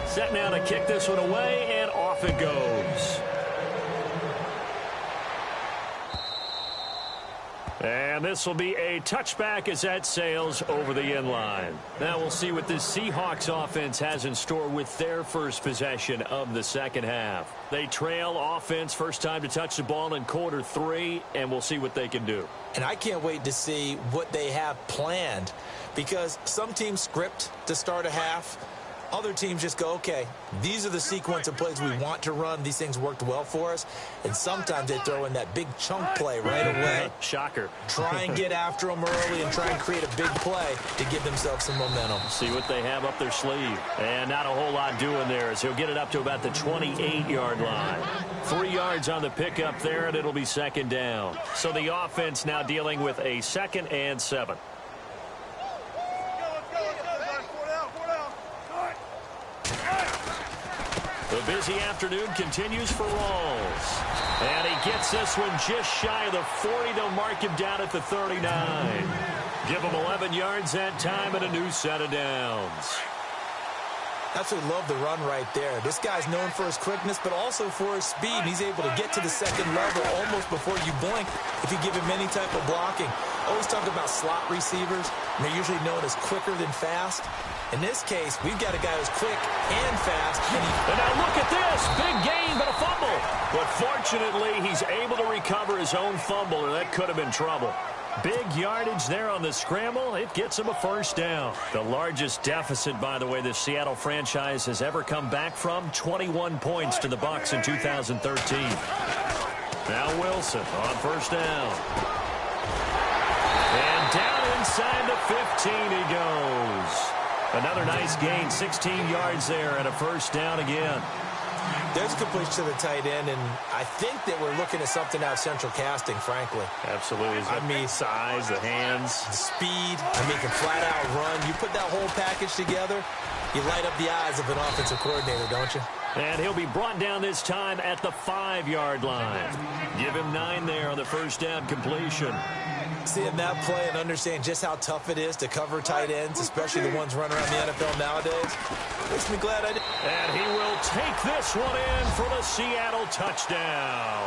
Set now to kick this one away, and off it goes. And this will be a touchback as that sails over the end line. Now we'll see what this Seahawks offense has in store with their first possession of the second half. They trail offense, first time to touch the ball in quarter 3, and we'll see what they can do. And I can't wait to see what they have planned, because some teams script to start a half. Other teams just go, okay, these are the sequence of plays we want to run. These things worked well for us. And sometimes they throw in that big chunk play right away. Shocker. Try and get after them early and try and create a big play to give themselves some momentum. See what they have up their sleeve. And not a whole lot doing there as he'll get it up to about the 28-yard line. 3 yards on the pickup there, and it'll be second down. So the offense now dealing with a 2nd and 7. The busy afternoon continues for Rawls. And he gets this one just shy of the 40. They'll mark him down at the 39. Give him 11 yards that time and a new set of downs. Absolutely love the run right there. This guy's known for his quickness, but also for his speed. And he's able to get to the second level almost before you blink if you give him any type of blocking. Always talk about slot receivers, and they're usually known as quicker than fast. In this case, we've got a guy who's quick and fast. And now look at this. Big gain, but a fumble. But fortunately, he's able to recover his own fumble, or that could have been trouble. Big yardage there on the scramble. It gets him a first down. The largest deficit, by the way, the Seattle franchise has ever come back from. 21 points to the Bucs in 2013. Now Wilson on first down. And down inside the 15 he goes. Another nice gain, 16 yards there and a first down again. There's completion to the tight end, and I think that we're looking at something out of central casting, frankly. Absolutely. I mean, size, the hands. The speed. I mean, can flat-out run. You put that whole package together, you light up the eyes of an offensive coordinator, don't you? And he'll be brought down this time at the 5-yard line. Give him 9 there on the first down completion. Seeing that play and understand just how tough it is to cover tight ends, especially the ones running around the NFL nowadays, makes me glad I did. And he will take this one in for the Seattle touchdown.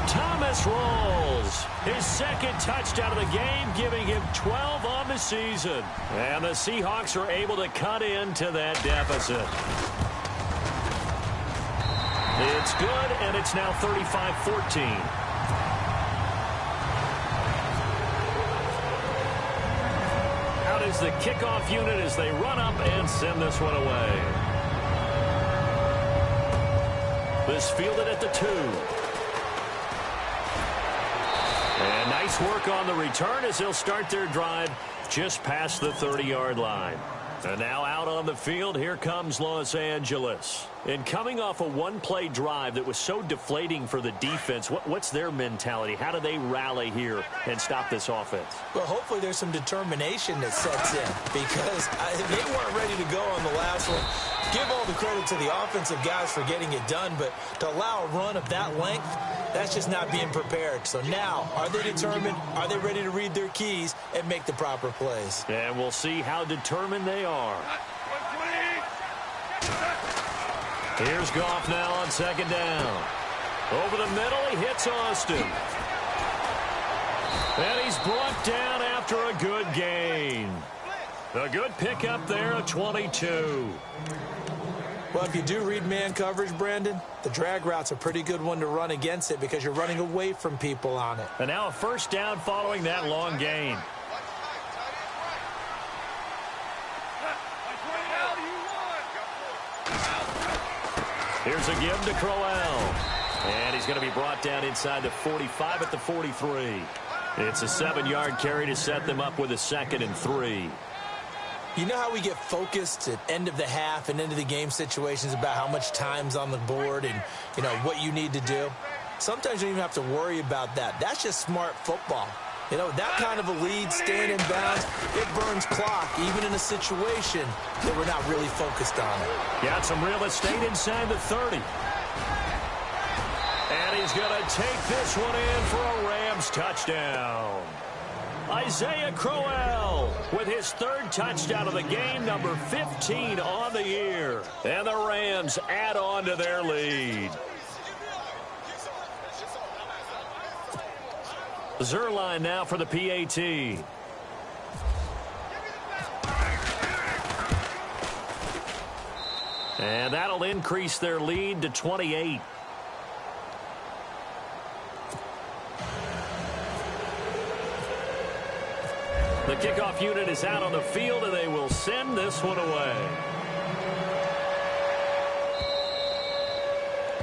Thomas Rawls, his second touchdown of the game, giving him 12 on the season. And the Seahawks are able to cut into that deficit. It's good, and it's now 35-14. Is the kickoff unit as they run up and send this one away. This fielded at the 2. And nice work on the return as they'll start their drive just past the 30-yard line. And now out on the field, here comes Los Angeles. And coming off a one-play drive that was so deflating for the defense, what's their mentality? How do they rally here and stop this offense? Well, hopefully there's some determination that sets in, because they weren't ready to go on the last one. Give all the credit to the offensive guys for getting it done, but to allow a run of that length, that's just not being prepared. So now, are they determined? Are they ready to read their keys and make the proper plays? And we'll see how determined they are. Here's Goff now on second down. Over the middle, he hits Austin. And he's brought down after a good gain. A good pickup there, a 22. Well, if you do read man coverage, Brandon, the drag route's a pretty good one to run against it because you're running away from people on it. And now a first down following that long gain. Here's a give to Crowell. And he's going to be brought down inside the 45 at the 43. It's a 7-yard carry to set them up with a 2nd and 3. You know how we get focused at end of the half and into the game situations about how much time's on the board and, you know, what you need to do? Sometimes you don't even have to worry about that. That's just smart football. You know, that kind of a lead, staying in bounds, it burns clock, even in a situation that we're not really focused on it. Got some real estate inside the 30. And he's going to take this one in for a Rams touchdown. Isaiah Crowell with his 3rd touchdown of the game, number 15 on the year. And the Rams add on to their lead. Zerline now for the PAT. And that'll increase their lead to 28. The kickoff unit is out on the field, and they will send this one away.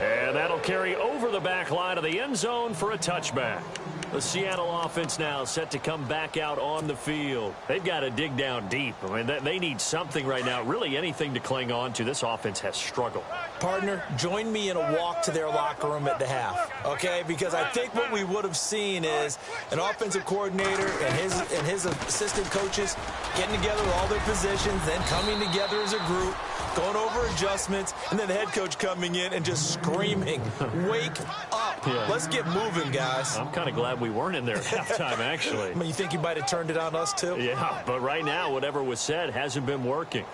And that'll carry over the back line of the end zone for a touchback. The Seattle offense now set to come back out on the field. They've got to dig down deep. I mean, they need something right now, really anything to cling on to. This offense has struggled. Partner, join me in a walk to their locker room at the half, okay? Because I think what we would have seen is an offensive coordinator and his assistant coaches getting together with all their positions, then coming together as a group, going over adjustments, and then the head coach coming in and just screaming, wake up. Yeah. Let's get moving, guys. I'm kind of glad we weren't in there at halftime, actually. I mean, you think you might have turned it on us, too? Yeah, but right now, whatever was said hasn't been working.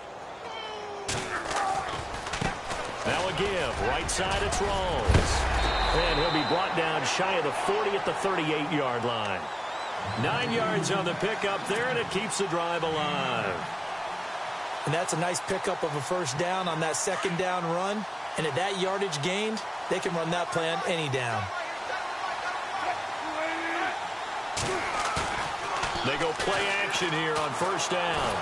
Now a give. Right side, it's Rawls. And he'll be brought down shy of the 40 at the 38-yard line. 9 yards on the pickup there, and it keeps the drive alive. And that's a nice pickup of a first down on that 2nd down run. And at that yardage gained, they can run that play on any down. They go play action here on first down.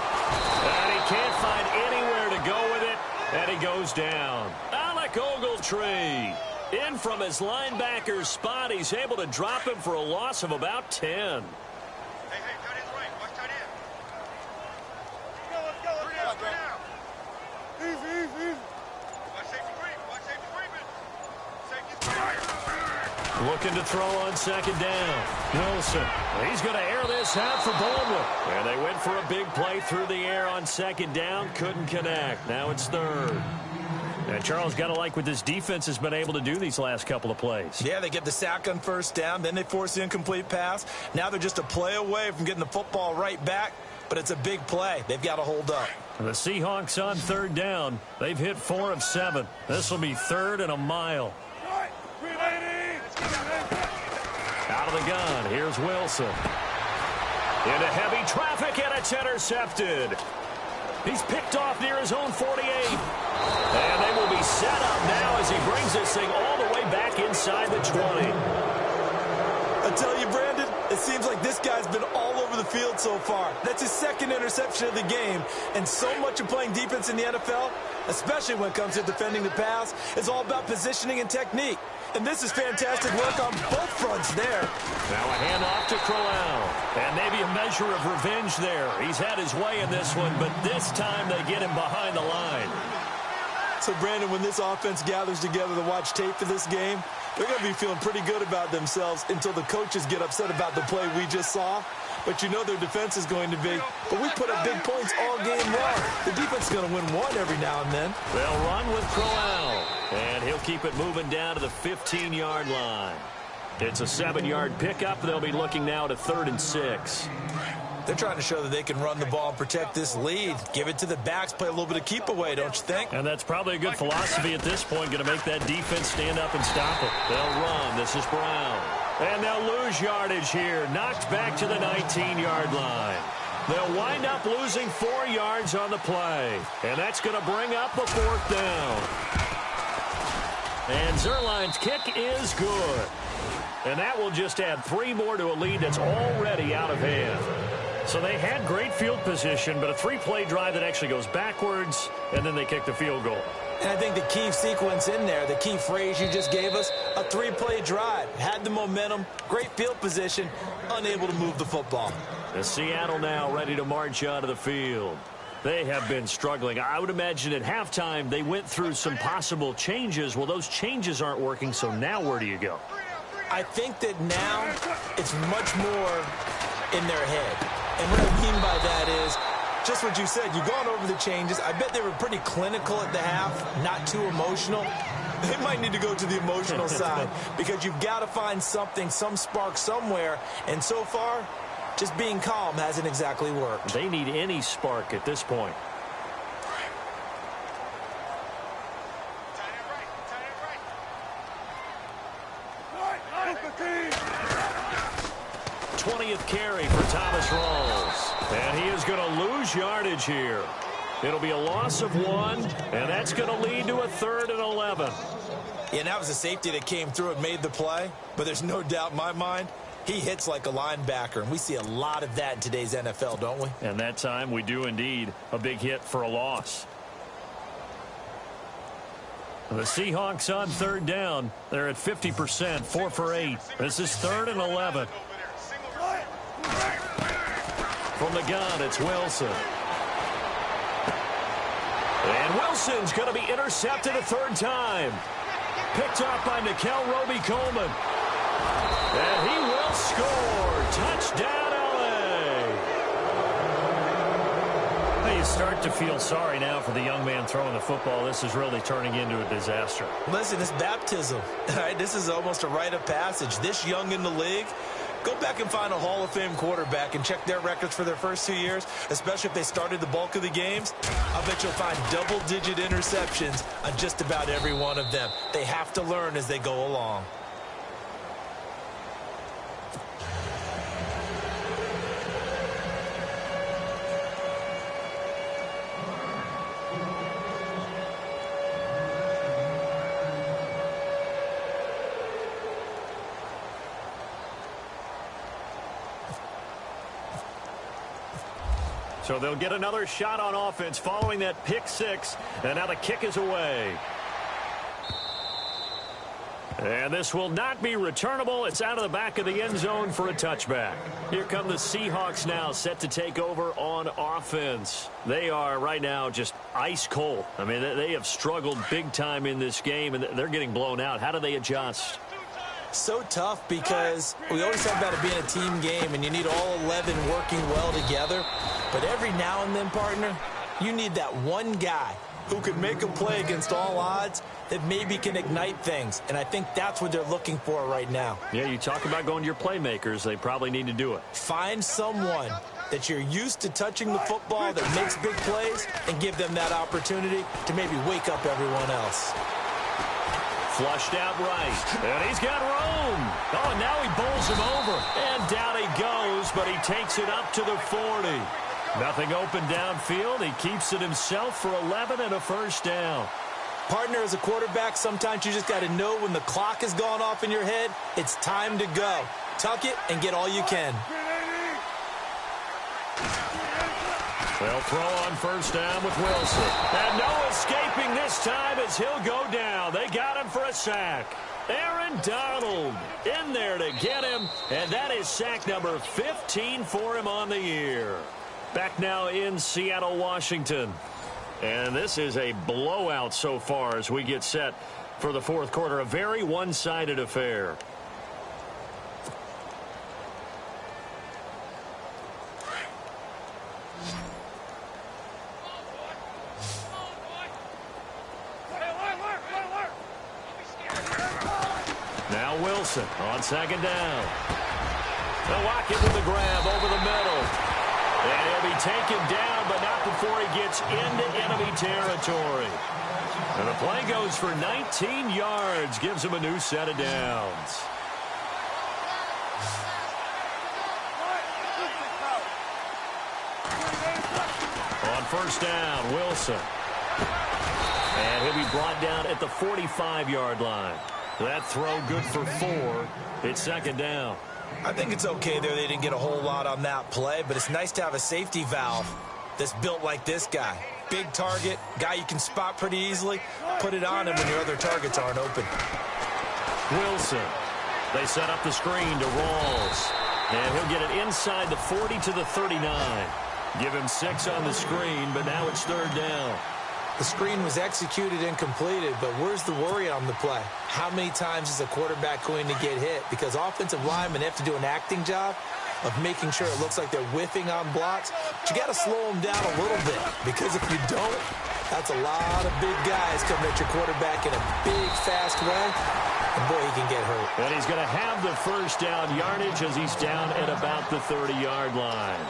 And he can't find anywhere to go with it. And he goes down. Alec Ogletree in from his linebacker spot. He's able to drop him for a loss of about 10. Hey, tight end's right. Watch tight end. Let's go. Three now. Easy. Watch safety creep. Safety's creeping. Looking to throw on 2nd down. Wilson. He's going to air this out for Baldwin. And they went for a big play through the air on 2nd down. Couldn't connect. Now it's 3rd. And Charles, got to like what this defense has been able to do these last couple of plays. Yeah, they get the sack on first down. Then they force the incomplete pass. Now they're just a play away from getting the football right back. But it's a big play. They've got to hold up. The Seahawks on 3rd down. They've hit 4 of 7. This will be 3rd and a mile. Out of the gun, here's Wilson. Into heavy traffic, and it's intercepted. He's picked off near his own 48. And they will be set up now as he brings this thing all the way back inside the 20. I tell you, Brandon, it seems like this guy's been all over the field so far. That's his 2nd interception of the game. And so much of playing defense in the NFL, especially when it comes to defending the pass, is all about positioning and technique. And this is fantastic work on both fronts there. Now a handoff to Crowell. And maybe a measure of revenge there. He's had his way in this one, but this time they get him behind the line. So, Brandon, when this offense gathers together to watch tape for this game, they're going to be feeling pretty good about themselves until the coaches get upset about the play we just saw. But you know their defense is going to be, but we put up big points all game long. The defense is going to win one every now and then. They'll run with Crowell, and he'll keep it moving down to the 15-yard line. It's a 7-yard pickup. They'll be looking now to 3rd and 6. They're trying to show that they can run the ball and protect this lead. Give it to the backs, play a little bit of keep away, don't you think? And that's probably a good philosophy at this point, going to make that defense stand up and stop it. They'll run. This is Brown. And they'll lose yardage here. Knocked back to the 19-yard line. They'll wind up losing 4 yards on the play. And that's going to bring up a 4th down. And Zerline's kick is good. And that will just add 3 more to a lead that's already out of hand. So they had great field position, but a 3-play drive that actually goes backwards, and then they kick the field goal. And I think the key sequence in there, the key phrase you just gave us, a 3-play drive. Had the momentum, great field position, unable to move the football. And Seattle now ready to march onto the field. They have been struggling. I would imagine at halftime they went through some possible changes. Well, those changes aren't working, so now where do you go? I think that now it's much more in their head. And what I mean by that is just what you said. You've gone over the changes. I bet they were pretty clinical at the half, not too emotional. They might need to go to the emotional side because you've got to find something, some spark somewhere. And so far, just being calm hasn't exactly worked. They need any spark at this point. 20th carry for Thomas Rawls. And he is going to lose yardage here. It'll be a loss of 1, and that's going to lead to a 3rd and 11. Yeah, that was a safety that came through and made the play. But there's no doubt in my mind, he hits like a linebacker. And we see a lot of that in today's NFL, don't we? And that time we do indeed. A big hit for a loss. The Seahawks on 3rd down. They're at 50%, 4 for 8. This is 3rd and 11. From the gun, it's Wilson. And Wilson's going to be intercepted a 3rd time. Picked off by Nickel Roby-Coleman. And he will score. Touchdown, L.A. Well, you start to feel sorry now for the young man throwing the football. This is really turning into a disaster. Listen, it's baptism. All right, this is almost a rite of passage. This young in the league, go back and find a Hall of Fame quarterback and check their records for their first 2 years, especially if they started the bulk of the games. I bet you'll find double-digit interceptions on just about every one of them. They have to learn as they go along. So they'll get another shot on offense following that pick 6. And now the kick is away. And this will not be returnable. It's out of the back of the end zone for a touchback. Here come the Seahawks now, set to take over on offense. They are right now just ice cold. I mean, they have struggled big time in this game, and they're getting blown out. How do they adjust? So tough because we always talk about it being a team game, and you need all 11 working well together. But every now and then, partner, you need that one guy who could make a play against all odds that maybe can ignite things. And I think that's what they're looking for right now. Yeah, you talk about going to your playmakers. They probably need to do it. Find someone that you're used to touching the football that makes big plays and give them that opportunity to maybe wake up everyone else. Flushed out right. And he's got room. Oh, and now he bowls him over. And down he goes, but he takes it up to the 40. Nothing open downfield. He keeps it himself for 11 and a 1st down. Partner, as a quarterback, sometimes you just got to know when the clock has gone off in your head, it's time to go. Tuck it and get all you can. They'll throw on 1st down with Wilson. And no escaping this time as he'll go down. They got him for a sack. Aaron Donald in there to get him. And that is sack number 15 for him on the year. Back now in Seattle, Washington. And this is a blowout so far as we get set for the 4th quarter. A very one-sided affair. Now Wilson on 2nd down. They'll lock it with the grab over the middle. And he'll be taken down, but not before he gets into enemy territory. And the play goes for 19 yards, gives him a new set of downs. first down. Wilson. And he'll be brought down at the 45-yard line. That throw good for 4. It's second down. I think it's okay there. They didn't get a whole lot on that play, but it's nice to have a safety valve that's built like this guy. Big target, guy you can spot pretty easily. Put it on him when your other targets aren't open. Wilson. They set up the screen to Rawls. And he'll get it inside the 40 to the 39. Give him 6 on the screen, but now it's third down. The screen was executed and completed, but where's the worry on the play? How many times is a quarterback going to get hit? Because offensive linemen have to do an acting job of making sure it looks like they're whiffing on blocks. But you got to slow them down a little bit, because if you don't, that's a lot of big guys coming at your quarterback in a big, fast way. And boy, he can get hurt. And he's going to have the first down yardage as he's down at about the 30-yard line.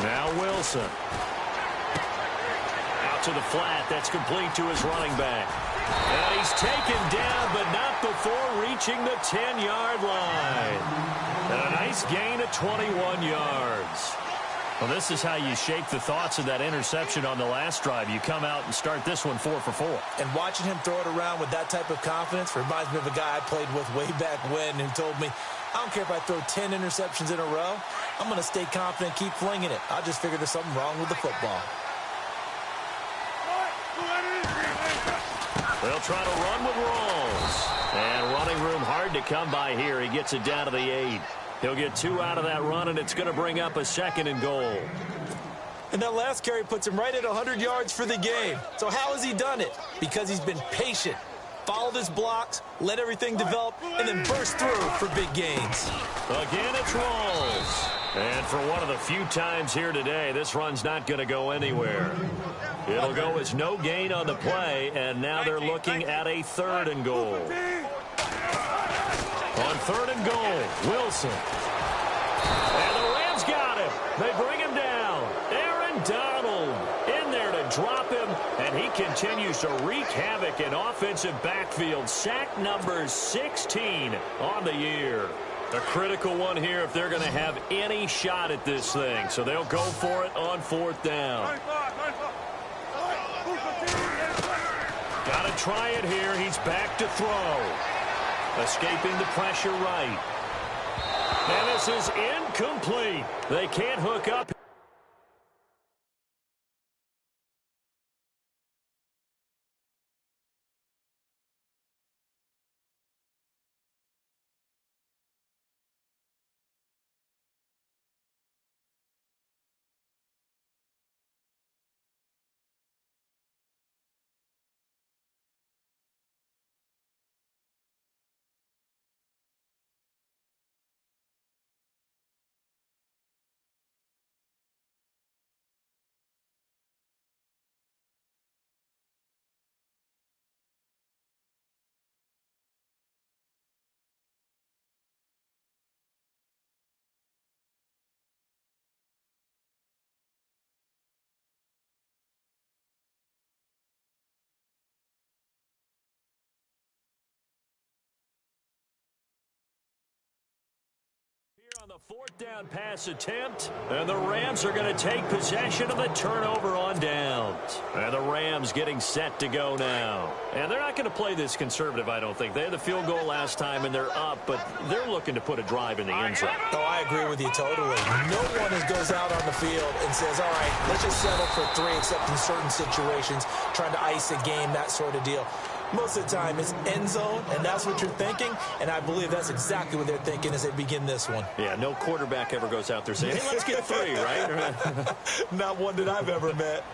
Now Wilson. Out to the flat. That's complete to his running back. And he's taken down, but not before reaching the 10-yard line. And a nice gain of 21 yards. Well, this is how you shake the thoughts of that interception on the last drive. You come out and start this one 4 for 4. And watching him throw it around with that type of confidence reminds me of a guy I played with way back when who told me, I don't care if I throw 10 interceptions in a row. I'm going to stay confident, keep flinging it. I just figured there's something wrong with the football. They'll try to run with Rawls. And running room hard to come by here. He gets it down to the 8. He'll get 2 out of that run, and it's going to bring up a 2nd and goal. And that last carry puts him right at 100 yards for the game. So how has he done it? Because he's been patient, followed his blocks, let everything develop, and then burst through for big gains. Again, it's Rawls. And for one of the few times here today, this run's not going to go anywhere. It'll go as no gain on the play, and now they're looking at a 3rd and goal. On 3rd and goal, Wilson. And the Rams got him. They bring him down. Aaron Donald in there to drop him, and he continues to wreak havoc in offensive backfield. Sack number 16 on the year. A critical one here if they're going to have any shot at this thing. So they'll go for it on 4th down. Got to try it here. He's back to throw. Escaping the pressure right. And this is incomplete. They can't hook up. On the 4th down pass attempt, and the Rams are going to take possession of the turnover on downs. And the Rams getting set to go now. And they're not going to play this conservative, I don't think. They had the field goal last time, and they're up, but they're looking to put a drive in the end zone. Oh, I agree with you totally. No one goes out on the field and says, all right, let's just settle for 3, except in certain situations, trying to ice a game, that sort of deal. Most of the time, it's end zone, and that's what you're thinking, and I believe that's exactly what they're thinking as they begin this one. Yeah, no quarterback ever goes out there saying, hey, let's get 3, right? Not one that I've ever met.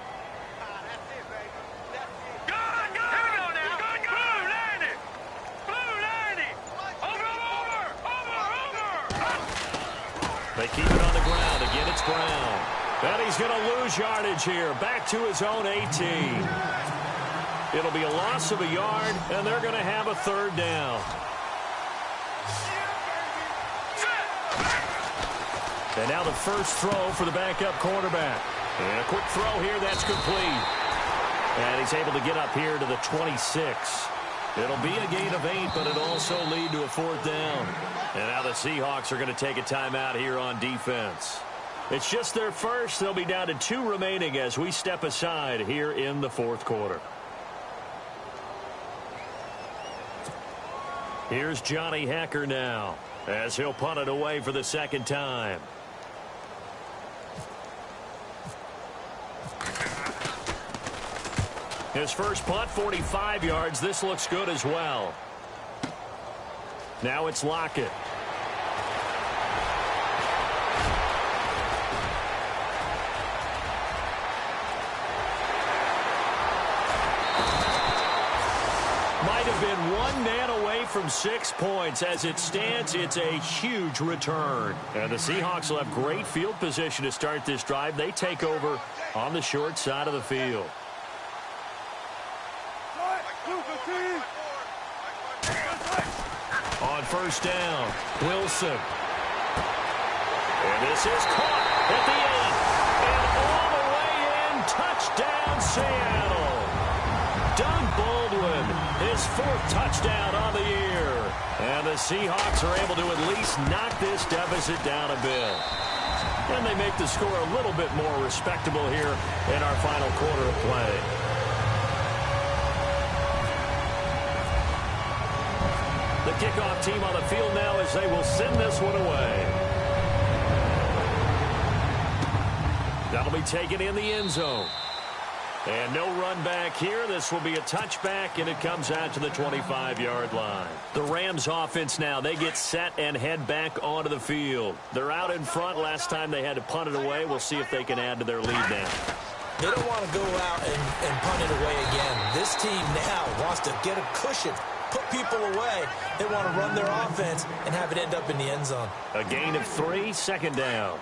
They keep it on the ground. Again, it's Brown. And he's going to lose yardage here. Back to his own 18. It'll be a loss of a yard, and they're going to have a 3rd down. And now the first throw for the backup quarterback. And a quick throw here, that's complete. And he's able to get up here to the 26. It'll be a gain of 8, but it'll also lead to a 4th down. And now the Seahawks are going to take a timeout here on defense. It's just their first. They'll be down to 2 remaining as we step aside here in the 4th quarter. Here's Johnny Hecker now as he'll punt it away for the 2nd time. His first punt, 45 yards. This looks good as well. Now it's Lockett. Might have been one man away from 6 points. As it stands, it's a huge return. And the Seahawks will have great field position to start this drive. They take over on the short side of the field. On 1st down, Wilson. And this is caught at the end. And all the way in, touchdown Seattle. Doug Baldwin, his 4th touchdown on the year. And the Seahawks are able to at least knock this deficit down a bit. And they make the score a little bit more respectable here in our final quarter of play. The kickoff team on the field now as they will send this one away. That'll be taken in the end zone. And no run back here. This will be a touchback, and it comes out to the 25-yard line. The Rams offense now, they get set and head back onto the field. They're out in front. Last time they had to punt it away. We'll see if they can add to their lead now. They don't want to go out and punt it away again. This team now wants to get a cushion, put people away. They want to run their offense and have it end up in the end zone. A gain of 3, 2nd down.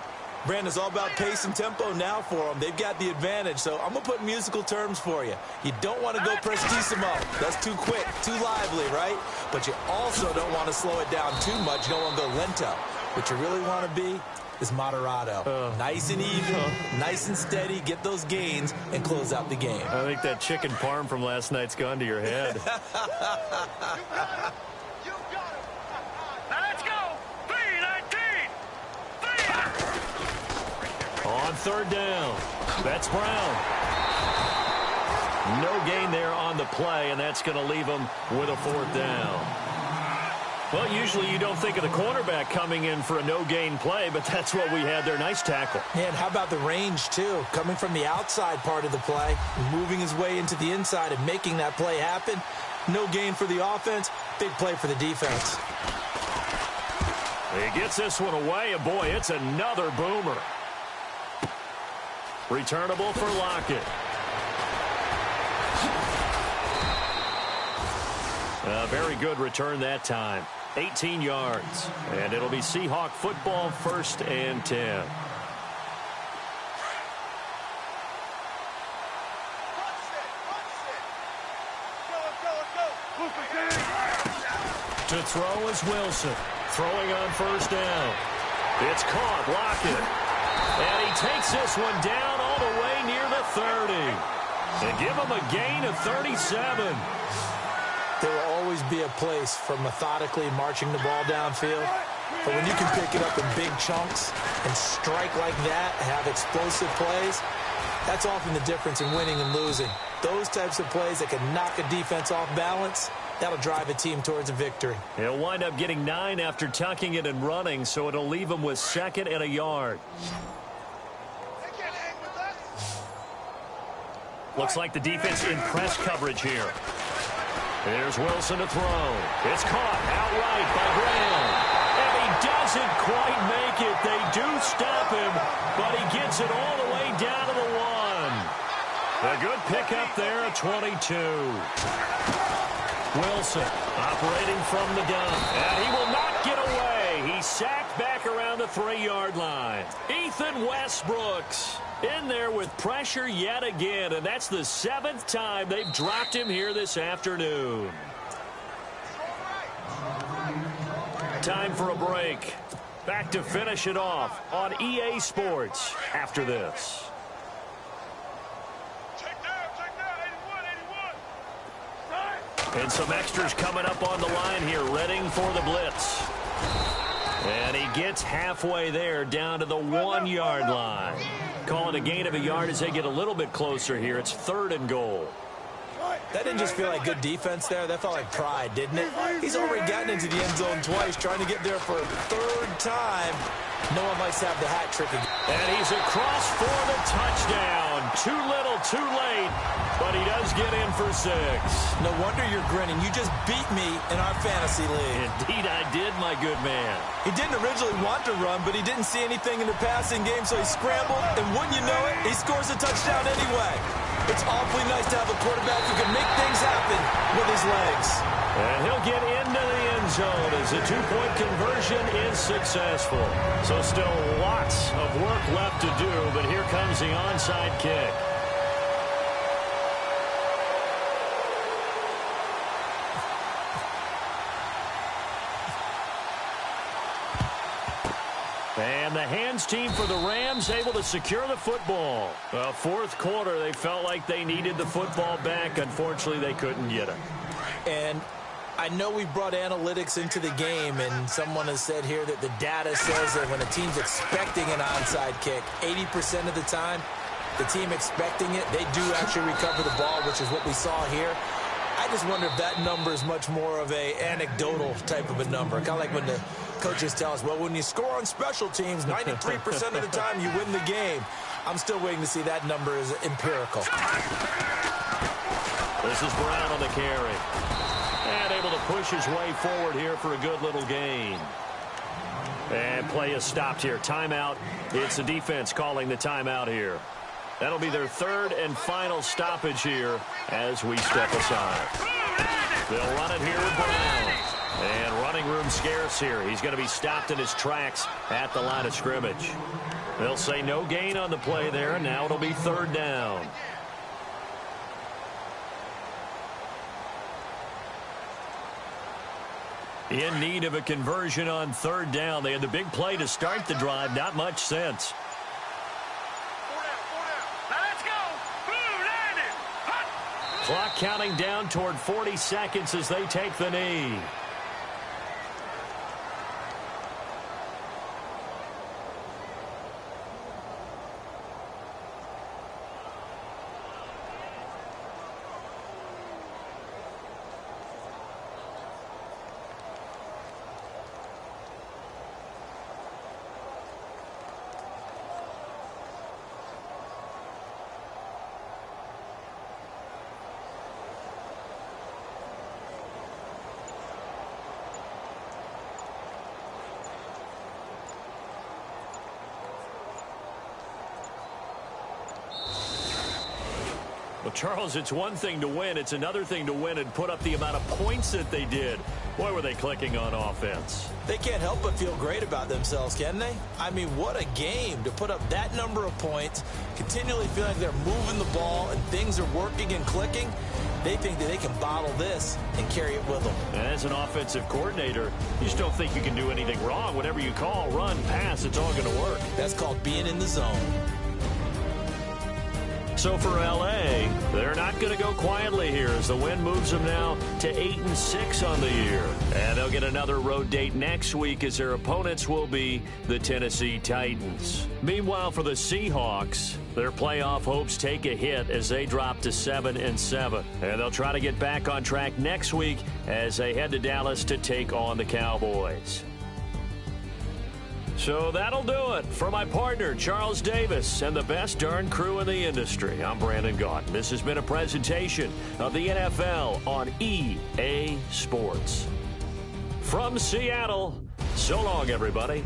Brandon, it's all about pace and tempo now for them. They've got the advantage, so I'm going to put musical terms for you. You don't want to go prestissimo. That's too quick, too lively, right? But you also don't want to slow it down too much. You don't want to go lento. What you really want to be is moderato. Nice and even, nice and steady, get those gains, and close out the game. I think that chicken parm from last night's gone to your head. You got it. Now let's go. 3-19. On 3rd down, that's Brown. No gain there on the play, and that's going to leave him with a 4th down. Well, usually you don't think of the cornerback coming in for a no-gain play, but that's what we had there. Nice tackle. Yeah, and how about the range, too? Coming from the outside part of the play, moving his way into the inside and making that play happen. No gain for the offense, big play for the defense. He gets this one away, and boy, it's another boomer. Returnable for Lockett. A very good return that time. 18 yards. And it'll be Seahawk football, 1st and 10. To throw is Wilson. Throwing on 1st down. It's caught. Lockett. And he takes this one down all the way near the 30. And give him a gain of 37. There will always be a place for methodically marching the ball downfield. But when you can pick it up in big chunks and strike like that, have explosive plays, that's often the difference in winning and losing. Those types of plays that can knock a defense off balance, that'll drive a team towards a victory. He'll wind up getting 9 after tucking it and running, so it'll leave him with 2nd and a yard. Looks like the defense in press coverage here. Here's Wilson to throw. It's caught outright by Graham. And he doesn't quite make it. They do stop him, but he gets it all the way down to the 1. A good pickup there at 22. Wilson operating from the gun. And he will not get away. He's sacked back around the 3-yard line. Ethan Westbrooks in there with pressure yet again, and that's the 7th time they've dropped him here this afternoon. Time for a break. Back to finish it off on EA Sports after this. Check down, 81. And some extras coming up on the line here, readying for the blitz. And he gets halfway there, down to the 1-yard line. Calling a gain of a yard as they get a little bit closer here. It's 3rd and goal. That didn't just feel like good defense there. That felt like pride, didn't it? He's already gotten into the end zone twice, trying to get there for a 3rd time. No one likes to have the hat trick again. And he's across for the touchdown. Too little, too late, but he does get in for 6. No wonder you're grinning. You just beat me in our fantasy league. Indeed I did, my good man. He didn't originally want to run, but he didn't see anything in the passing game, so he scrambled, and wouldn't you know it, he scores a touchdown anyway. It's awfully nice to have a quarterback who can make things happen with his legs. And he'll get into the end zone as the 2-point conversion is successful. So still lots of work left to do, but here comes the onside kick. And the hands team for the Rams able to secure the football. Well, 4th quarter, they felt like they needed the football back. Unfortunately, they couldn't get it. And I know we brought analytics into the game, and someone has said here that the data says that when a team's expecting an onside kick, 80% of the time, the team expecting it, they do actually recover the ball, which is what we saw here. I just wonder if that number is much more of a anecdotal type of a number. Kind of like when the coaches tell us, well, when you score on special teams, 93% of the time you win the game. I'm still waiting to see that number is empirical. This is Brown on the carry. And able to push his way forward here for a good little gain. And play is stopped here. Timeout. It's the defense calling the timeout here. That'll be their 3rd and final stoppage here as we step aside. They'll run it here with Brown. And running room scarce here. He's going to be stopped in his tracks at the line of scrimmage. They'll say no gain on the play there, and now it'll be 3rd down. In need of a conversion on 3rd down. They had the big play to start the drive. Not much sense. Clock counting down toward 40 seconds as they take the knee. Well, Charles, it's one thing to win. It's another thing to win and put up the amount of points that they did. Boy, were they clicking on offense. They can't help but feel great about themselves, can they? I mean, what a game to put up that number of points, continually feeling like they're moving the ball and things are working and clicking. They think that they can bottle this and carry it with them. As an offensive coordinator, you just don't think you can do anything wrong. Whatever you call, run, pass, it's all going to work. That's called being in the zone. So for L.A., they're not going to go quietly here as the win moves them now to 8-6 on the year. And they'll get another road date next week as their opponents will be the Tennessee Titans. Meanwhile, for the Seahawks, their playoff hopes take a hit as they drop to 7-7. And they'll try to get back on track next week as they head to Dallas to take on the Cowboys. So that'll do it. For my partner, Charles Davis, and the best darn crew in the industry, I'm Brandon Gaudin. This has been a presentation of the NFL on EA Sports. From Seattle, so long, everybody.